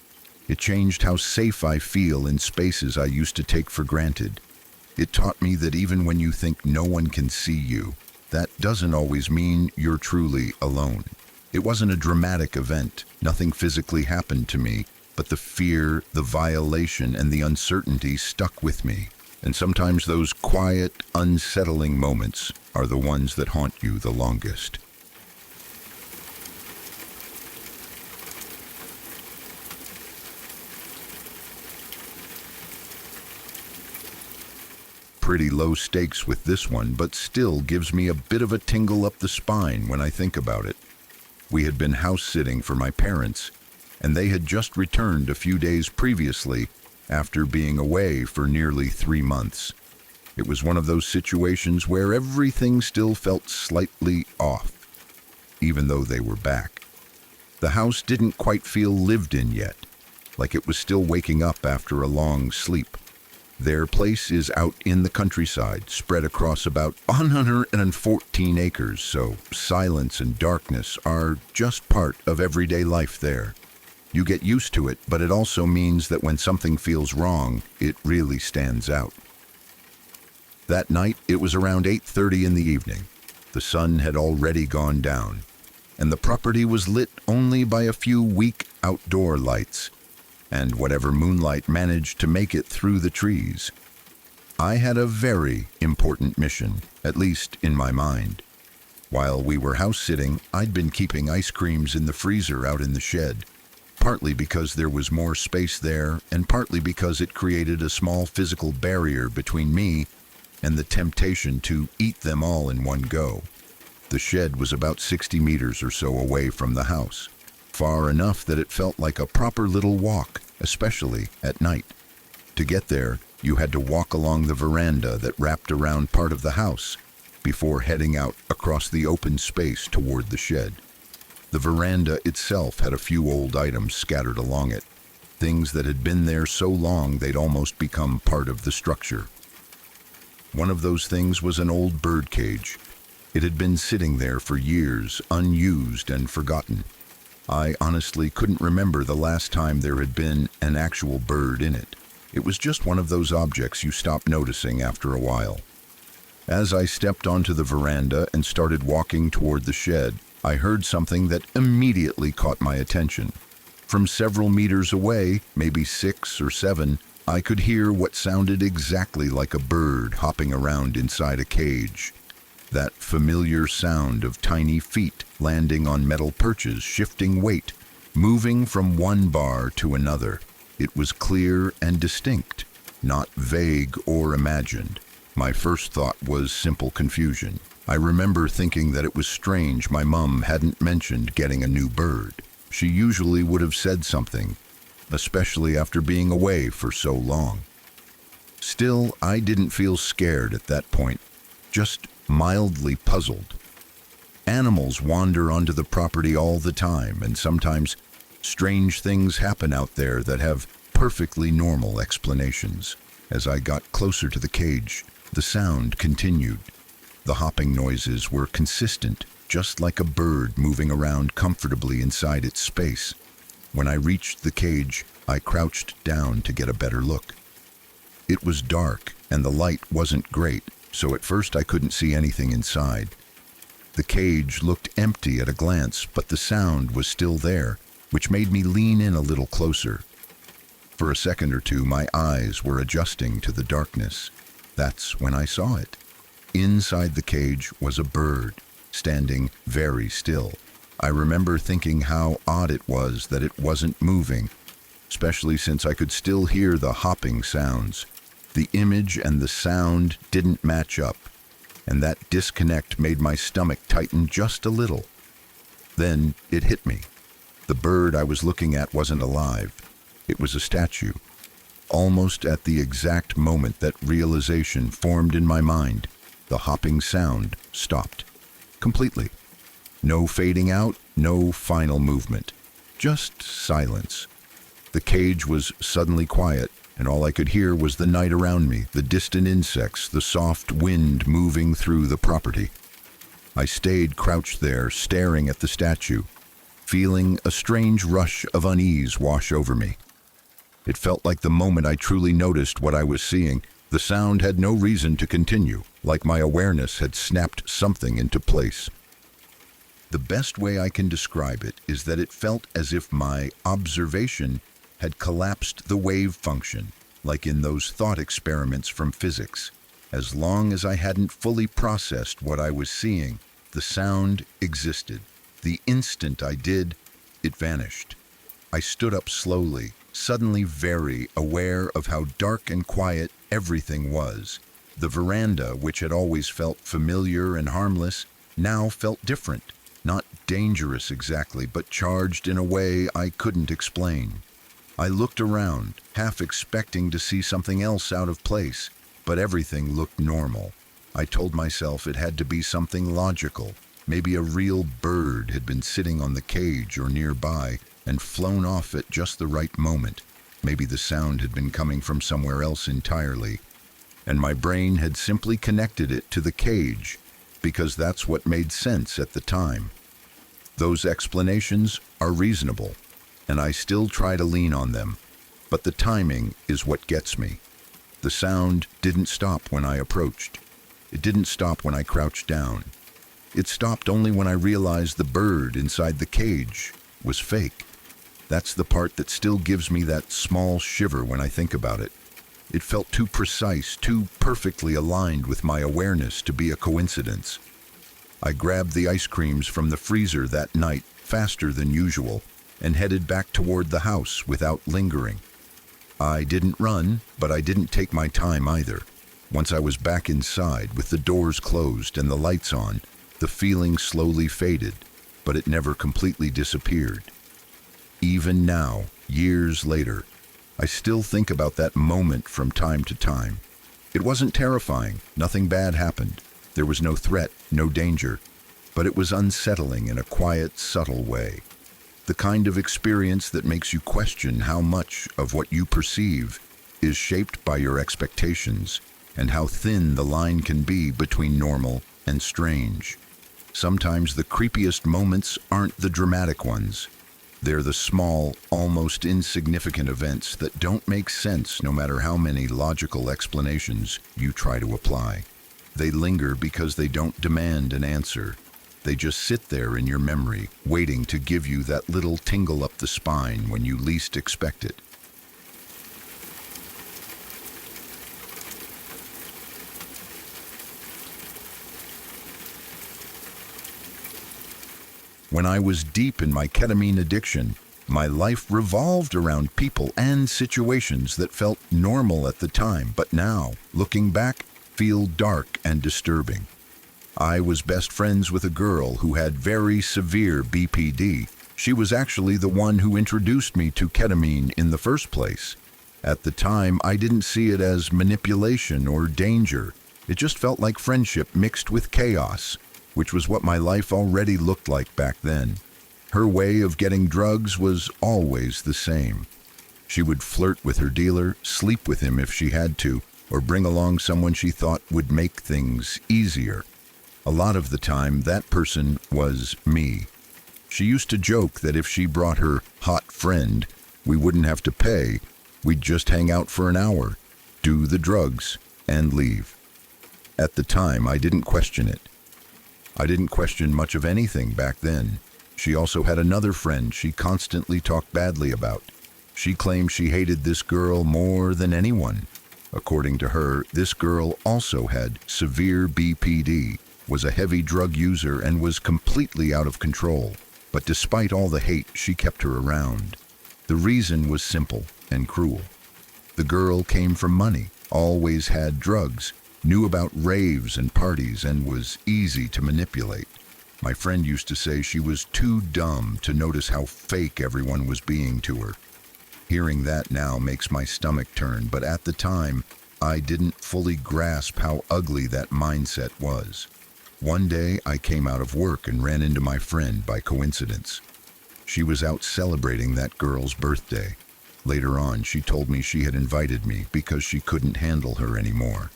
It changed how safe I feel in spaces I used to take for granted. It taught me that even when you think no one can see you, that doesn't always mean you're truly alone. It wasn't a dramatic event. Nothing physically happened to me, but the fear, the violation, and the uncertainty stuck with me. And sometimes those quiet, unsettling moments are the ones that haunt you the longest. Pretty low stakes with this one, but still gives me a bit of a tingle up the spine when I think about it. We had been house sitting for my parents, and they had just returned a few days previously after being away for nearly 3 months. It was one of those situations where everything still felt slightly off, even though they were back. The house didn't quite feel lived in yet, like it was still waking up after a long sleep. Their place is out in the countryside, spread across about 114 acres, so silence and darkness are just part of everyday life there. You get used to it, but it also means that when something feels wrong, it really stands out. That night, it was around 8:30 in the evening. The sun had already gone down, and the property was lit only by a few weak outdoor lights, and whatever moonlight managed to make it through the trees. I had a very important mission, at least in my mind. While we were house-sitting, I'd been keeping ice creams in the freezer out in the shed, partly because there was more space there, and partly because it created a small physical barrier between me and the temptation to eat them all in one go. The shed was about 60 meters or so away from the house, far enough that it felt like a proper little walk, especially at night. To get there, you had to walk along the veranda that wrapped around part of the house before heading out across the open space toward the shed. The veranda itself had a few old items scattered along it, things that had been there so long they'd almost become part of the structure. One of those things was an old bird cage. It had been sitting there for years, unused and forgotten. I honestly couldn't remember the last time there had been an actual bird in it. It was just one of those objects you stop noticing after a while. As I stepped onto the veranda and started walking toward the shed, I heard something that immediately caught my attention. From several meters away, maybe 6 or 7, I could hear what sounded exactly like a bird hopping around inside a cage. That familiar sound of tiny feet landing on metal perches, shifting weight, moving from one bar to another. It was clear and distinct, not vague or imagined. My first thought was simple confusion. I remember thinking that it was strange my mom hadn't mentioned getting a new bird. She usually would have said something, especially after being away for so long. Still, I didn't feel scared at that point, just mildly puzzled. Animals wander onto the property all the time, and sometimes strange things happen out there that have perfectly normal explanations. As I got closer to the cage, the sound continued. The hopping noises were consistent, just like a bird moving around comfortably inside its space. When I reached the cage, I crouched down to get a better look. It was dark, and the light wasn't great, so at first I couldn't see anything inside. The cage looked empty at a glance, but the sound was still there, which made me lean in a little closer. For a second or two, my eyes were adjusting to the darkness. That's when I saw it. Inside the cage was a bird, standing very still. I remember thinking how odd it was that it wasn't moving, especially since I could still hear the hopping sounds. The image and the sound didn't match up, and that disconnect made my stomach tighten just a little. Then it hit me. The bird I was looking at wasn't alive. It was a statue. Almost at the exact moment that realization formed in my mind, the hopping sound stopped. Completely. No fading out, no final movement. Just silence. The cage was suddenly quiet, and all I could hear was the night around me, the distant insects, the soft wind moving through the property. I stayed crouched there, staring at the statue, feeling a strange rush of unease wash over me. It felt like the moment I truly noticed what I was seeing, the sound had no reason to continue, like my awareness had snapped something into place. The best way I can describe it is that it felt as if my observation had collapsed the wave function, like in those thought experiments from physics. As long as I hadn't fully processed what I was seeing, the sound existed. The instant I did, it vanished. I stood up slowly, suddenly very aware of how dark and quiet everything was. The veranda, which had always felt familiar and harmless, now felt different. Not dangerous exactly, but charged in a way I couldn't explain. I looked around, half expecting to see something else out of place, but everything looked normal. I told myself it had to be something logical. Maybe a real bird had been sitting on the cage or nearby and flown off at just the right moment. Maybe the sound had been coming from somewhere else entirely, and my brain had simply connected it to the cage because that's what made sense at the time. Those explanations are reasonable, and I still try to lean on them, but the timing is what gets me. The sound didn't stop when I approached. It didn't stop when I crouched down. It stopped only when I realized the bird inside the cage was fake. That's the part that still gives me that small shiver when I think about it. It felt too precise, too perfectly aligned with my awareness to be a coincidence. I grabbed the ice creams from the freezer that night faster than usual and headed back toward the house without lingering. I didn't run, but I didn't take my time either. Once I was back inside with the doors closed and the lights on, the feeling slowly faded, but it never completely disappeared. Even now, years later, I still think about that moment from time to time. It wasn't terrifying, nothing bad happened. There was no threat, no danger, but it was unsettling in a quiet, subtle way. The kind of experience that makes you question how much of what you perceive is shaped by your expectations and how thin the line can be between normal and strange. Sometimes the creepiest moments aren't the dramatic ones. They're the small, almost insignificant events that don't make sense no matter how many logical explanations you try to apply. They linger because they don't demand an answer. They just sit there in your memory, waiting to give you that little tingle up the spine when you least expect it. When I was deep in my ketamine addiction, my life revolved around people and situations that felt normal at the time, but now, looking back, feel dark and disturbing. I was best friends with a girl who had very severe BPD. She was actually the one who introduced me to ketamine in the first place. At the time, I didn't see it as manipulation or danger. It just felt like friendship mixed with chaos, which was what my life already looked like back then. Her way of getting drugs was always the same. She would flirt with her dealer, sleep with him if she had to, or bring along someone she thought would make things easier. A lot of the time, that person was me. She used to joke that if she brought her hot friend, we wouldn't have to pay. We'd just hang out for an hour, do the drugs, and leave. At the time, I didn't question it. I didn't question much of anything back then. She also had another friend she constantly talked badly about. She claimed she hated this girl more than anyone. According to her, this girl also had severe BPD, was a heavy drug user, and was completely out of control. But despite all the hate, she kept her around. The reason was simple and cruel. The girl came from money, always had drugs, knew about raves and parties, and was easy to manipulate. My friend used to say she was too dumb to notice how fake everyone was being to her. Hearing that now makes my stomach turn, but at the time, I didn't fully grasp how ugly that mindset was. One day, I came out of work and ran into my friend by coincidence. She was out celebrating that girl's birthday. Later on, she told me she had invited me because she couldn't handle her anymore.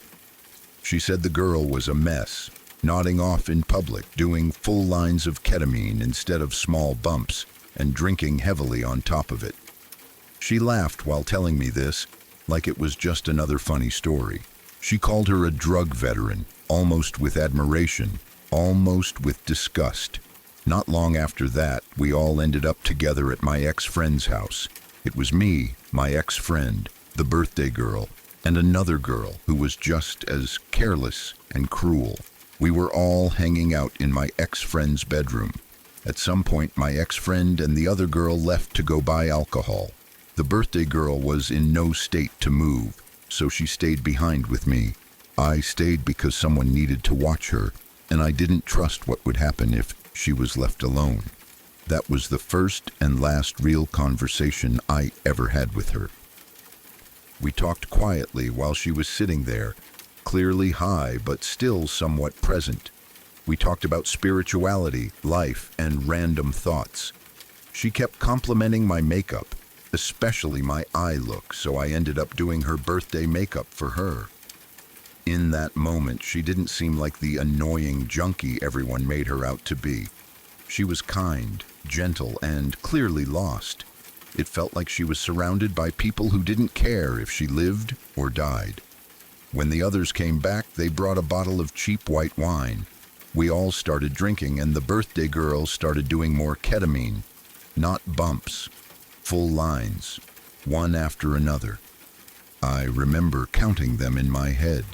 She said the girl was a mess, nodding off in public, doing full lines of ketamine instead of small bumps, and drinking heavily on top of it. She laughed while telling me this, like it was just another funny story. She called her a drug veteran, almost with admiration, almost with disgust. Not long after that, we all ended up together at my ex-friend's house. It was me, my ex-friend, the birthday girl, and another girl who was just as careless and cruel. We were all hanging out in my ex-friend's bedroom. At some point, my ex-friend and the other girl left to go buy alcohol. The birthday girl was in no state to move, so she stayed behind with me. I stayed because someone needed to watch her, and I didn't trust what would happen if she was left alone. That was the first and last real conversation I ever had with her. We talked quietly while she was sitting there, clearly high but still somewhat present. We talked about spirituality, life, and random thoughts. She kept complimenting my makeup, especially my eye look, so I ended up doing her birthday makeup for her. In that moment, she didn't seem like the annoying junkie everyone made her out to be. She was kind, gentle, and clearly lost. It felt like she was surrounded by people who didn't care if she lived or died. When the others came back, they brought a bottle of cheap white wine. We all started drinking, and the birthday girl started doing more ketamine. Not bumps, full lines, one after another. I remember counting them in my head.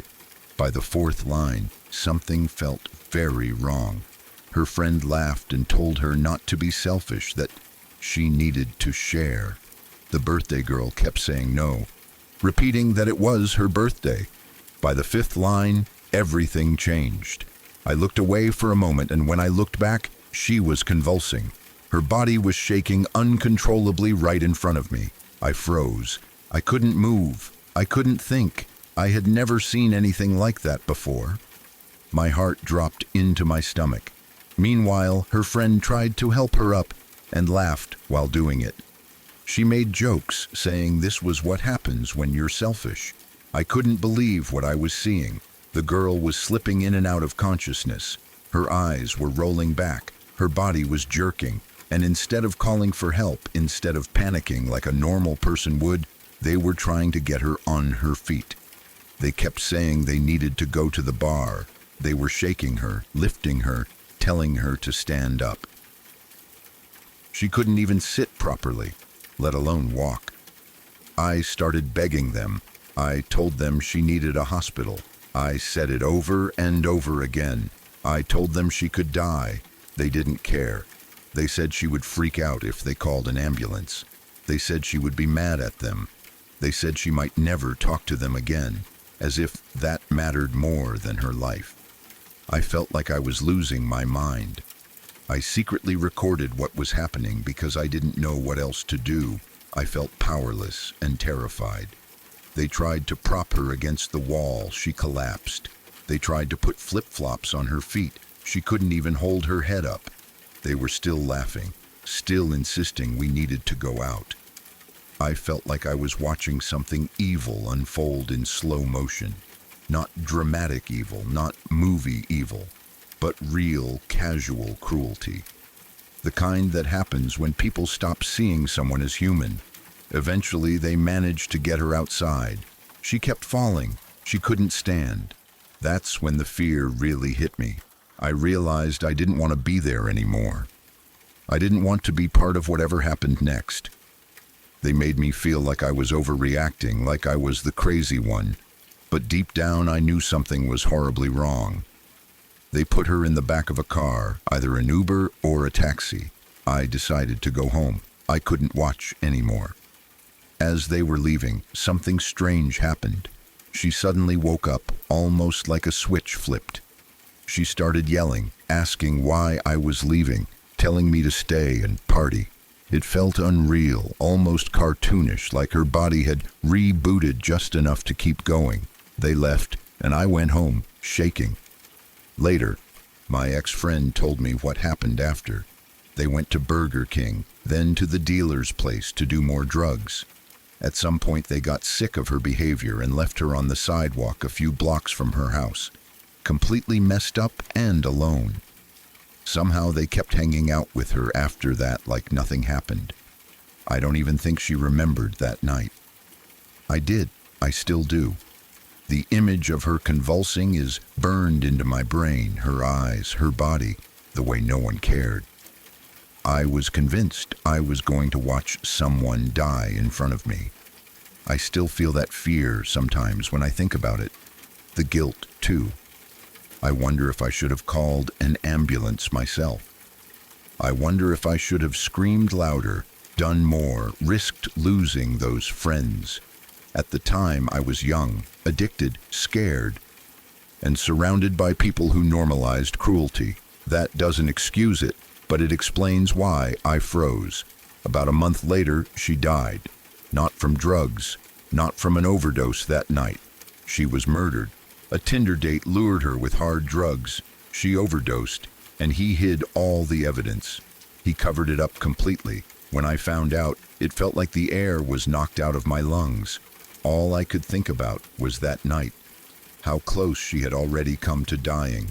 By the fourth line, something felt very wrong. Her friend laughed and told her not to be selfish, that she needed to share. The birthday girl kept saying no, repeating that it was her birthday. By the fifth line, everything changed. I looked away for a moment, and when I looked back, she was convulsing. Her body was shaking uncontrollably right in front of me. I froze. I couldn't move. I couldn't think. I had never seen anything like that before. My heart dropped into my stomach. Meanwhile, her friend tried to help her up and laughed while doing it. She made jokes, saying this was what happens when you're selfish. I couldn't believe what I was seeing. The girl was slipping in and out of consciousness. Her eyes were rolling back. Her body was jerking. And instead of calling for help, instead of panicking like a normal person would, they were trying to get her on her feet. They kept saying they needed to go to the bar. They were shaking her, lifting her, telling her to stand up. She couldn't even sit properly, let alone walk. I started begging them. I told them she needed a hospital. I said it over and over again. I told them she could die. They didn't care. They said she would freak out if they called an ambulance. They said she would be mad at them. They said she might never talk to them again, as if that mattered more than her life. I felt like I was losing my mind. I secretly recorded what was happening because I didn't know what else to do. I felt powerless and terrified. They tried to prop her against the wall. She collapsed. They tried to put flip-flops on her feet. She couldn't even hold her head up. They were still laughing, still insisting we needed to go out. I felt like I was watching something evil unfold in slow motion. Not dramatic evil, not movie evil, but real, casual cruelty. The kind that happens when people stop seeing someone as human. Eventually, they managed to get her outside. She kept falling. She couldn't stand. That's when the fear really hit me. I realized I didn't want to be there anymore. I didn't want to be part of whatever happened next. They made me feel like I was overreacting, like I was the crazy one. But deep down, I knew something was horribly wrong. They put her in the back of a car, either an Uber or a taxi. I decided to go home. I couldn't watch anymore. As they were leaving, something strange happened. She suddenly woke up, almost like a switch flipped. She started yelling, asking why I was leaving, telling me to stay and party. It felt unreal, almost cartoonish, like her body had rebooted just enough to keep going. They left, and I went home, shaking. Later, my ex-friend told me what happened after. They went to Burger King, then to the dealer's place to do more drugs. At some point, they got sick of her behavior and left her on the sidewalk a few blocks from her house, completely messed up and alone. Somehow they kept hanging out with her after that like nothing happened. I don't even think she remembered that night. I did. I still do. The image of her convulsing is burned into my brain, her eyes, her body, the way no one cared. I was convinced I was going to watch someone die in front of me. I still feel that fear sometimes when I think about it. The guilt, too. I wonder if I should have called an ambulance myself. I wonder if I should have screamed louder, done more, risked losing those friends. At the time, I was young, addicted, scared, and surrounded by people who normalized cruelty. That doesn't excuse it, but it explains why I froze. About a month later, she died. Not from drugs, not from an overdose that night. She was murdered. A Tinder date lured her with hard drugs. She overdosed, and he hid all the evidence. He covered it up completely. When I found out, it felt like the air was knocked out of my lungs. All I could think about was that night. How close she had already come to dying.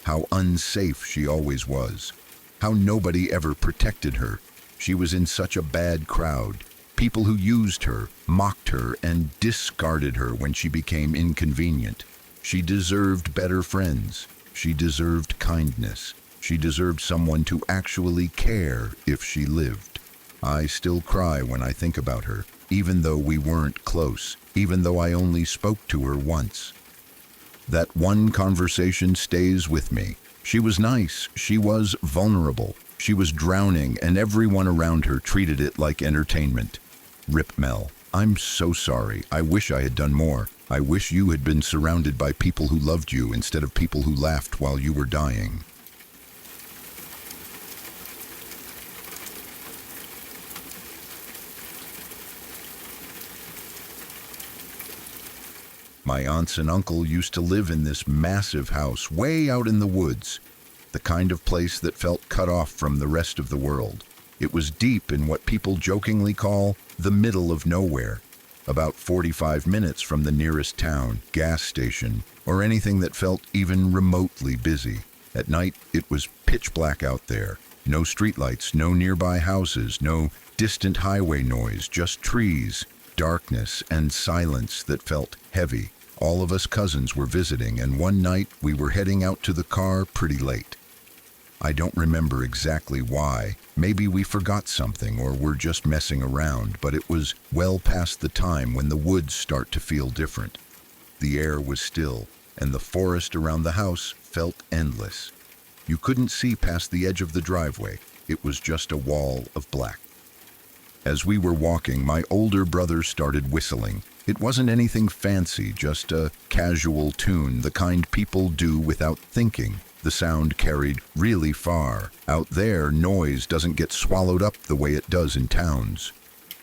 How unsafe she always was. How nobody ever protected her. She was in such a bad crowd. People who used her, mocked her, and discarded her when she became inconvenient. She deserved better friends. She deserved kindness. She deserved someone to actually care if she lived. I still cry when I think about her, even though we weren't close, even though I only spoke to her once. That one conversation stays with me. She was nice, she was vulnerable, she was drowning, and everyone around her treated it like entertainment. Rip Mel, I'm so sorry. I wish I had done more. I wish you had been surrounded by people who loved you instead of people who laughed while you were dying. My aunts and uncle used to live in this massive house way out in the woods, the kind of place that felt cut off from the rest of the world. It was deep in what people jokingly call the middle of nowhere, about 45 minutes from the nearest town, gas station, or anything that felt even remotely busy. At night, it was pitch black out there. No streetlights, no nearby houses, no distant highway noise, just trees, darkness, and silence that felt heavy. All of us cousins were visiting, and one night we were heading out to the car pretty late. I don't remember exactly why. Maybe we forgot something or were just messing around, but it was well past the time when the woods start to feel different. The air was still, and the forest around the house felt endless. You couldn't see past the edge of the driveway. It was just a wall of black. As we were walking, my older brother started whistling. It wasn't anything fancy, just a casual tune, the kind people do without thinking. The sound carried really far. Out there, noise doesn't get swallowed up the way it does in towns.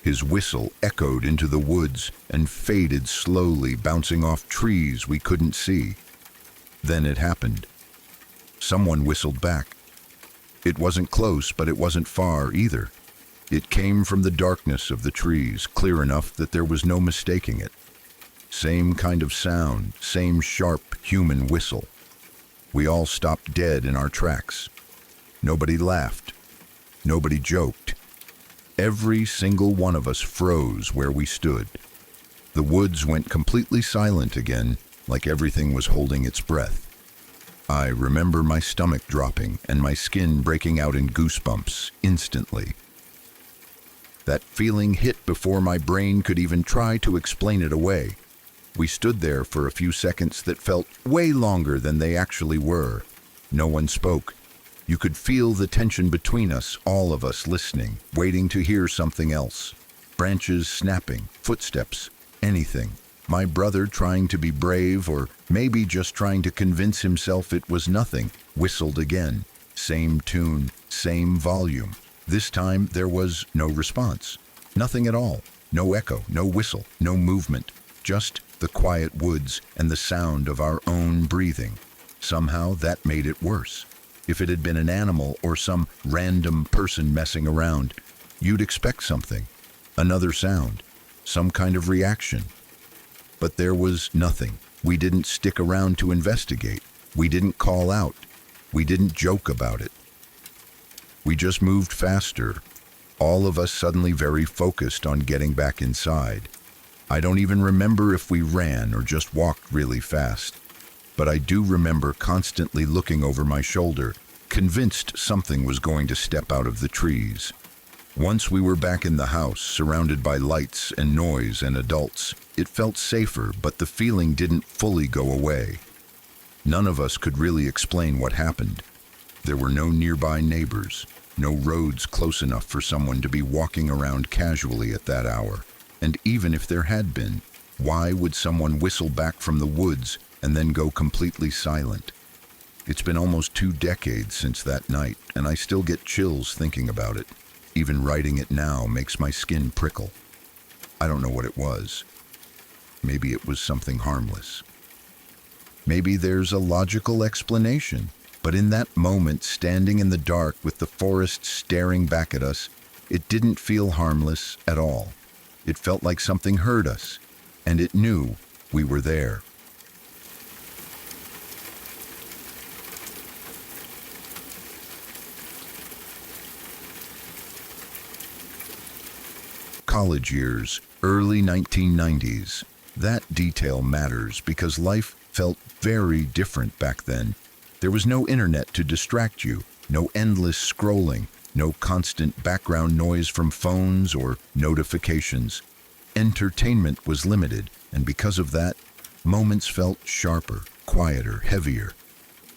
His whistle echoed into the woods and faded slowly, bouncing off trees we couldn't see. Then it happened. Someone whistled back. It wasn't close, but it wasn't far either. It came from the darkness of the trees, clear enough that there was no mistaking it. Same kind of sound, same sharp human whistle. We all stopped dead in our tracks. Nobody laughed. Nobody joked. Every single one of us froze where we stood. The woods went completely silent again, like everything was holding its breath. I remember my stomach dropping and my skin breaking out in goosebumps instantly. That feeling hit before my brain could even try to explain it away. We stood there for a few seconds that felt way longer than they actually were. No one spoke. You could feel the tension between us, all of us listening, waiting to hear something else. Branches snapping, footsteps, anything. My brother trying to be brave, or maybe just trying to convince himself it was nothing, whistled again. Same tune, same volume. This time there was no response. Nothing at all. No echo, no whistle, no movement. Just the quiet woods and the sound of our own breathing. Somehow that made it worse. If it had been an animal or some random person messing around, you'd expect something. Another sound. Some kind of reaction. But there was nothing. We didn't stick around to investigate. We didn't call out. We didn't joke about it. We just moved faster, all of us suddenly very focused on getting back inside. I don't even remember if we ran or just walked really fast, but I do remember constantly looking over my shoulder, convinced something was going to step out of the trees. Once we were back in the house, surrounded by lights and noise and adults, it felt safer, but the feeling didn't fully go away. None of us could really explain what happened. There were no nearby neighbors, no roads close enough for someone to be walking around casually at that hour. And even if there had been, why would someone whistle back from the woods and then go completely silent? It's been almost 2 decades since that night, and I still get chills thinking about it. Even writing it now makes my skin prickle. I don't know what it was. Maybe it was something harmless. Maybe there's a logical explanation. But in that moment, standing in the dark with the forest staring back at us, It didn't feel harmless at all. It felt like something heard us, and it knew we were there. College years, early 1990s. That detail matters because life felt very different back then. There was no internet to distract you, no endless scrolling, no constant background noise from phones or notifications. Entertainment was limited, and because of that, moments felt sharper, quieter, heavier.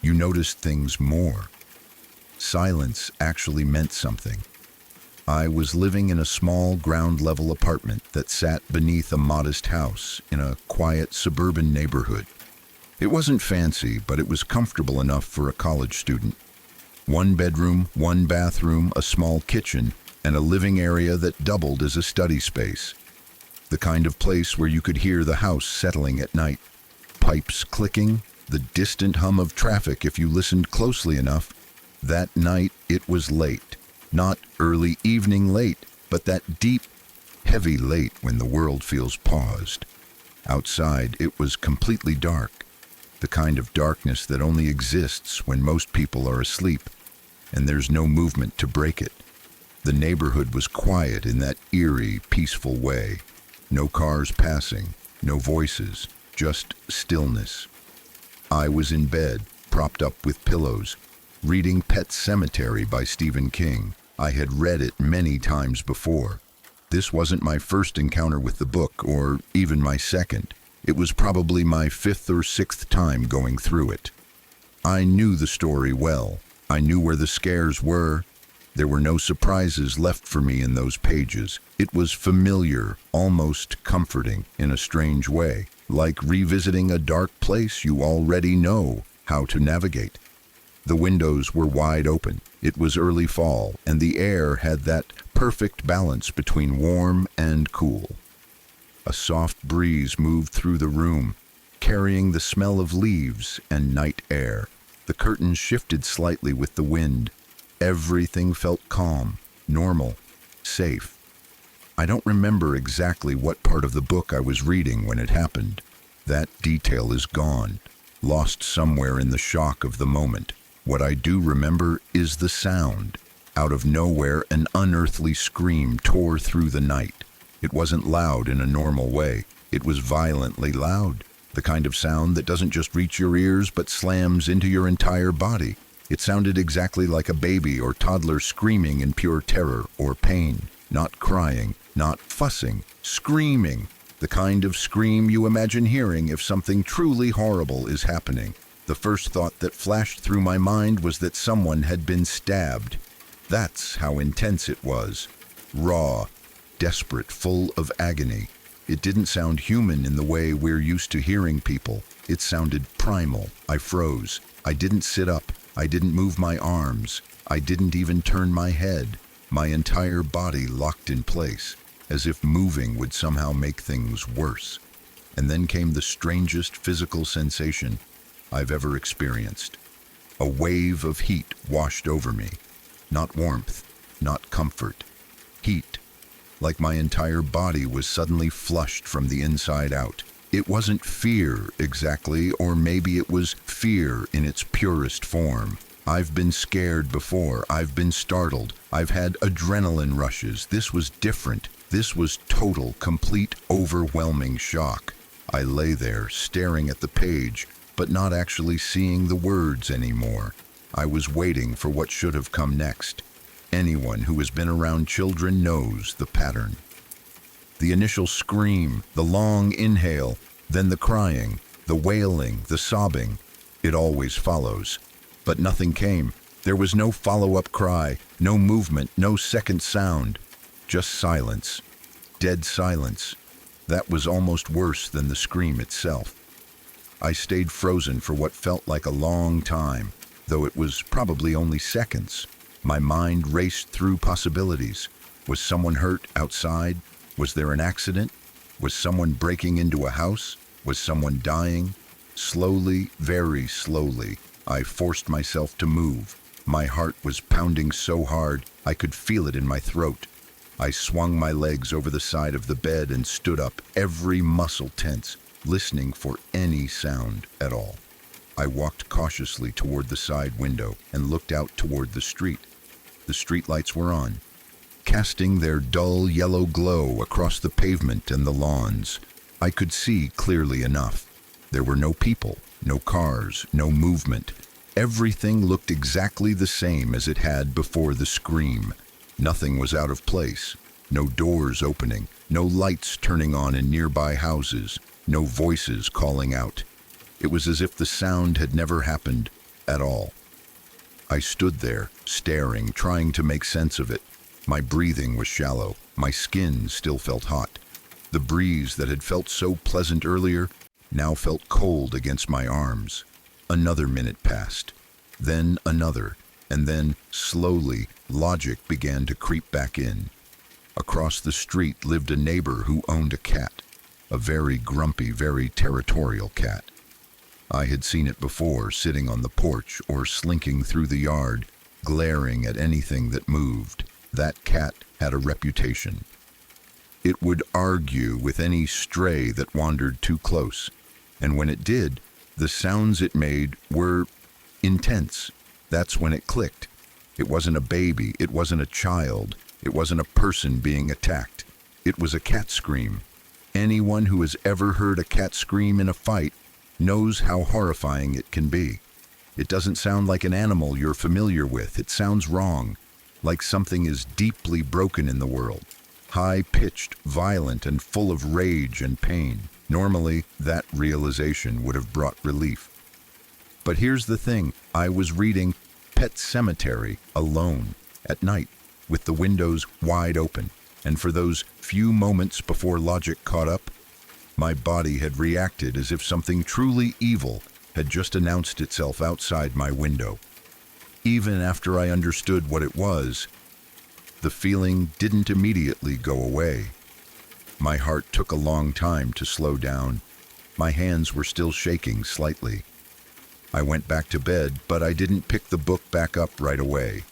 You noticed things more. Silence actually meant something. I was living in a small ground-level apartment that sat beneath a modest house in a quiet suburban neighborhood. It wasn't fancy, but it was comfortable enough for a college student. One bedroom, one bathroom, a small kitchen, and a living area that doubled as a study space. The kind of place where you could hear the house settling at night. Pipes clicking, the distant hum of traffic if you listened closely enough. That night, it was late. Not early evening late, but that deep, heavy late when the world feels paused. Outside, it was completely dark, the kind of darkness that only exists when most people are asleep, and there's no movement to break it. The neighborhood was quiet in that eerie, peaceful way. No cars passing, no voices, just stillness. I was in bed, propped up with pillows, reading Pet Sematary by Stephen King. I had read it many times before. This wasn't my first encounter with the book, or even my second. It was probably my fifth or sixth time going through it. I knew the story well. I knew where the scares were. There were no surprises left for me in those pages. It was familiar, almost comforting in a strange way, like revisiting a dark place you already know how to navigate. The windows were wide open. It was early fall, and the air had that perfect balance between warm and cool. A soft breeze moved through the room, carrying the smell of leaves and night air. The curtains shifted slightly with the wind. Everything felt calm, normal, safe. I don't remember exactly what part of the book I was reading when it happened. That detail is gone, lost somewhere in the shock of the moment. What I do remember is the sound. Out of nowhere, an unearthly scream tore through the night. It wasn't loud in a normal way. It was violently loud, the kind of sound that doesn't just reach your ears but slams into your entire body. It sounded exactly like a baby or toddler screaming in pure terror or pain, not crying, not fussing, screaming, the kind of scream you imagine hearing if something truly horrible is happening. The first thought that flashed through my mind was that someone had been stabbed. That's how intense it was. Raw, desperate, full of agony. It didn't sound human in the way we're used to hearing people. It sounded primal. I froze. I didn't sit up. I didn't move my arms. I didn't even turn my head. My entire body locked in place, as if moving would somehow make things worse. And then came the strangest physical sensation I've ever experienced. A wave of heat washed over me. Not warmth, not comfort. Heat. Like my entire body was suddenly flushed from the inside out. It wasn't fear exactly, or maybe it was fear in its purest form. I've been scared before. I've been startled. I've had adrenaline rushes. This was different. This was total, complete, overwhelming shock. I lay there, staring at the page, but not actually seeing the words anymore. I was waiting for what should have come next. Anyone who has been around children knows the pattern. The initial scream, the long inhale, then the crying, the wailing, the sobbing. It always follows. But nothing came. There was no follow-up cry, no movement, no second sound. Just silence. Dead silence. That was almost worse than the scream itself. I stayed frozen for what felt like a long time, though it was probably only seconds. My mind raced through possibilities. Was someone hurt outside? Was there an accident? Was someone breaking into a house? Was someone dying? Slowly, very slowly, I forced myself to move. My heart was pounding so hard I could feel it in my throat. I swung my legs over the side of the bed and stood up, every muscle tense, listening for any sound at all. I walked cautiously toward the side window and looked out toward the street. The streetlights were on, casting their dull yellow glow across the pavement and the lawns. I could see clearly enough. There were no people, no cars, no movement. Everything looked exactly the same as it had before the scream. Nothing was out of place. No doors opening, no lights turning on in nearby houses, no voices calling out. It was as if the sound had never happened at all. I stood there, staring, trying to make sense of it. My breathing was shallow. My skin still felt hot. The breeze that had felt so pleasant earlier now felt cold against my arms. Another minute passed, then another, and then, slowly, logic began to creep back in. Across the street lived a neighbor who owned a cat, a very grumpy, very territorial cat. I had seen it before, sitting on the porch or slinking through the yard, glaring at anything that moved. That cat had a reputation. It would argue with any stray that wandered too close, and when it did, the sounds it made were intense. That's when it clicked. It wasn't a baby, it wasn't a child, it wasn't a person being attacked. It was a cat scream. Anyone who has ever heard a cat scream in a fight knows how horrifying it can be. It doesn't sound like an animal you're familiar with. It sounds wrong, like something is deeply broken in the world. High-pitched, violent, and full of rage and pain. Normally, that realization would have brought relief. But here's the thing, I was reading Pet Sematary alone at night, with the windows wide open, and for those few moments before logic caught up, my body had reacted as if something truly evil had just announced itself outside my window. Even after I understood what it was, the feeling didn't immediately go away. My heart took a long time to slow down. My hands were still shaking slightly. I went back to bed, but I didn't pick the book back up right away.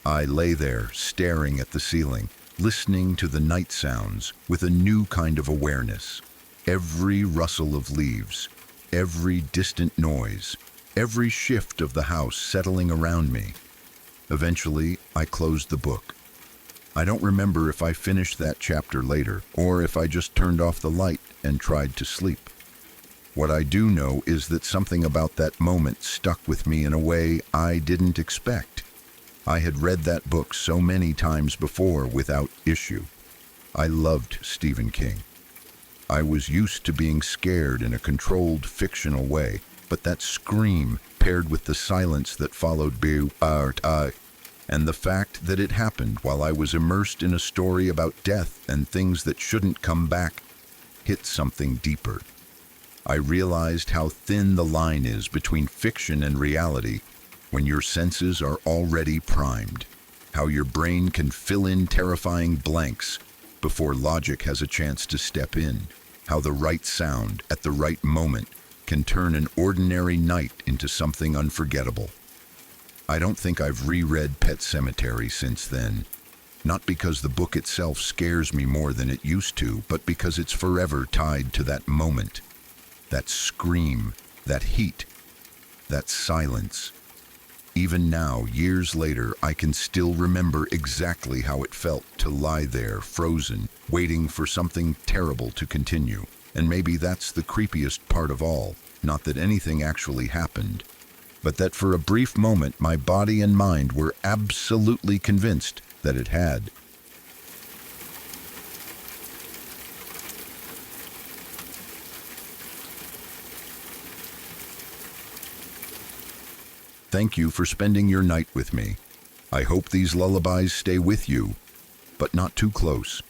I lay there, staring at the ceiling, listening to the night sounds with a new kind of awareness. Every rustle of leaves, every distant noise, every shift of the house settling around me. Eventually, I closed the book. I don't remember if I finished that chapter later, or if I just turned off the light and tried to sleep. What I do know is that something about that moment stuck with me in a way I didn't expect. I had read that book so many times before without issue. I loved Stephen King. I was used to being scared in a controlled, fictional way, but that scream, paired with the silence that followed and the fact that it happened while I was immersed in a story about death and things that shouldn't come back, hit something deeper. I realized how thin the line is between fiction and reality when your senses are already primed, how your brain can fill in terrifying blanks before logic has a chance to step in, how the right sound at the right moment can turn an ordinary night into something unforgettable. I don't think I've reread Pet Sematary since then, not because the book itself scares me more than it used to, but because it's forever tied to that moment, that scream, that heat, that silence. Even now, years later, I can still remember exactly how it felt to lie there, frozen, waiting for something terrible to continue. And maybe that's the creepiest part of all, not that anything actually happened, but that for a brief moment my body and mind were absolutely convinced that it had. Thank you for spending your night with me. I hope these lullabies stay with you, but not too close.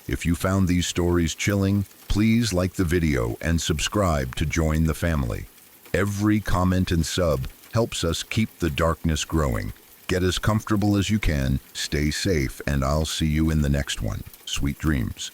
If you found these stories chilling, please like the video and subscribe to join the family. Every comment and sub helps us keep the darkness growing. Get as comfortable as you can, stay safe, and I'll see you in the next one. Sweet dreams.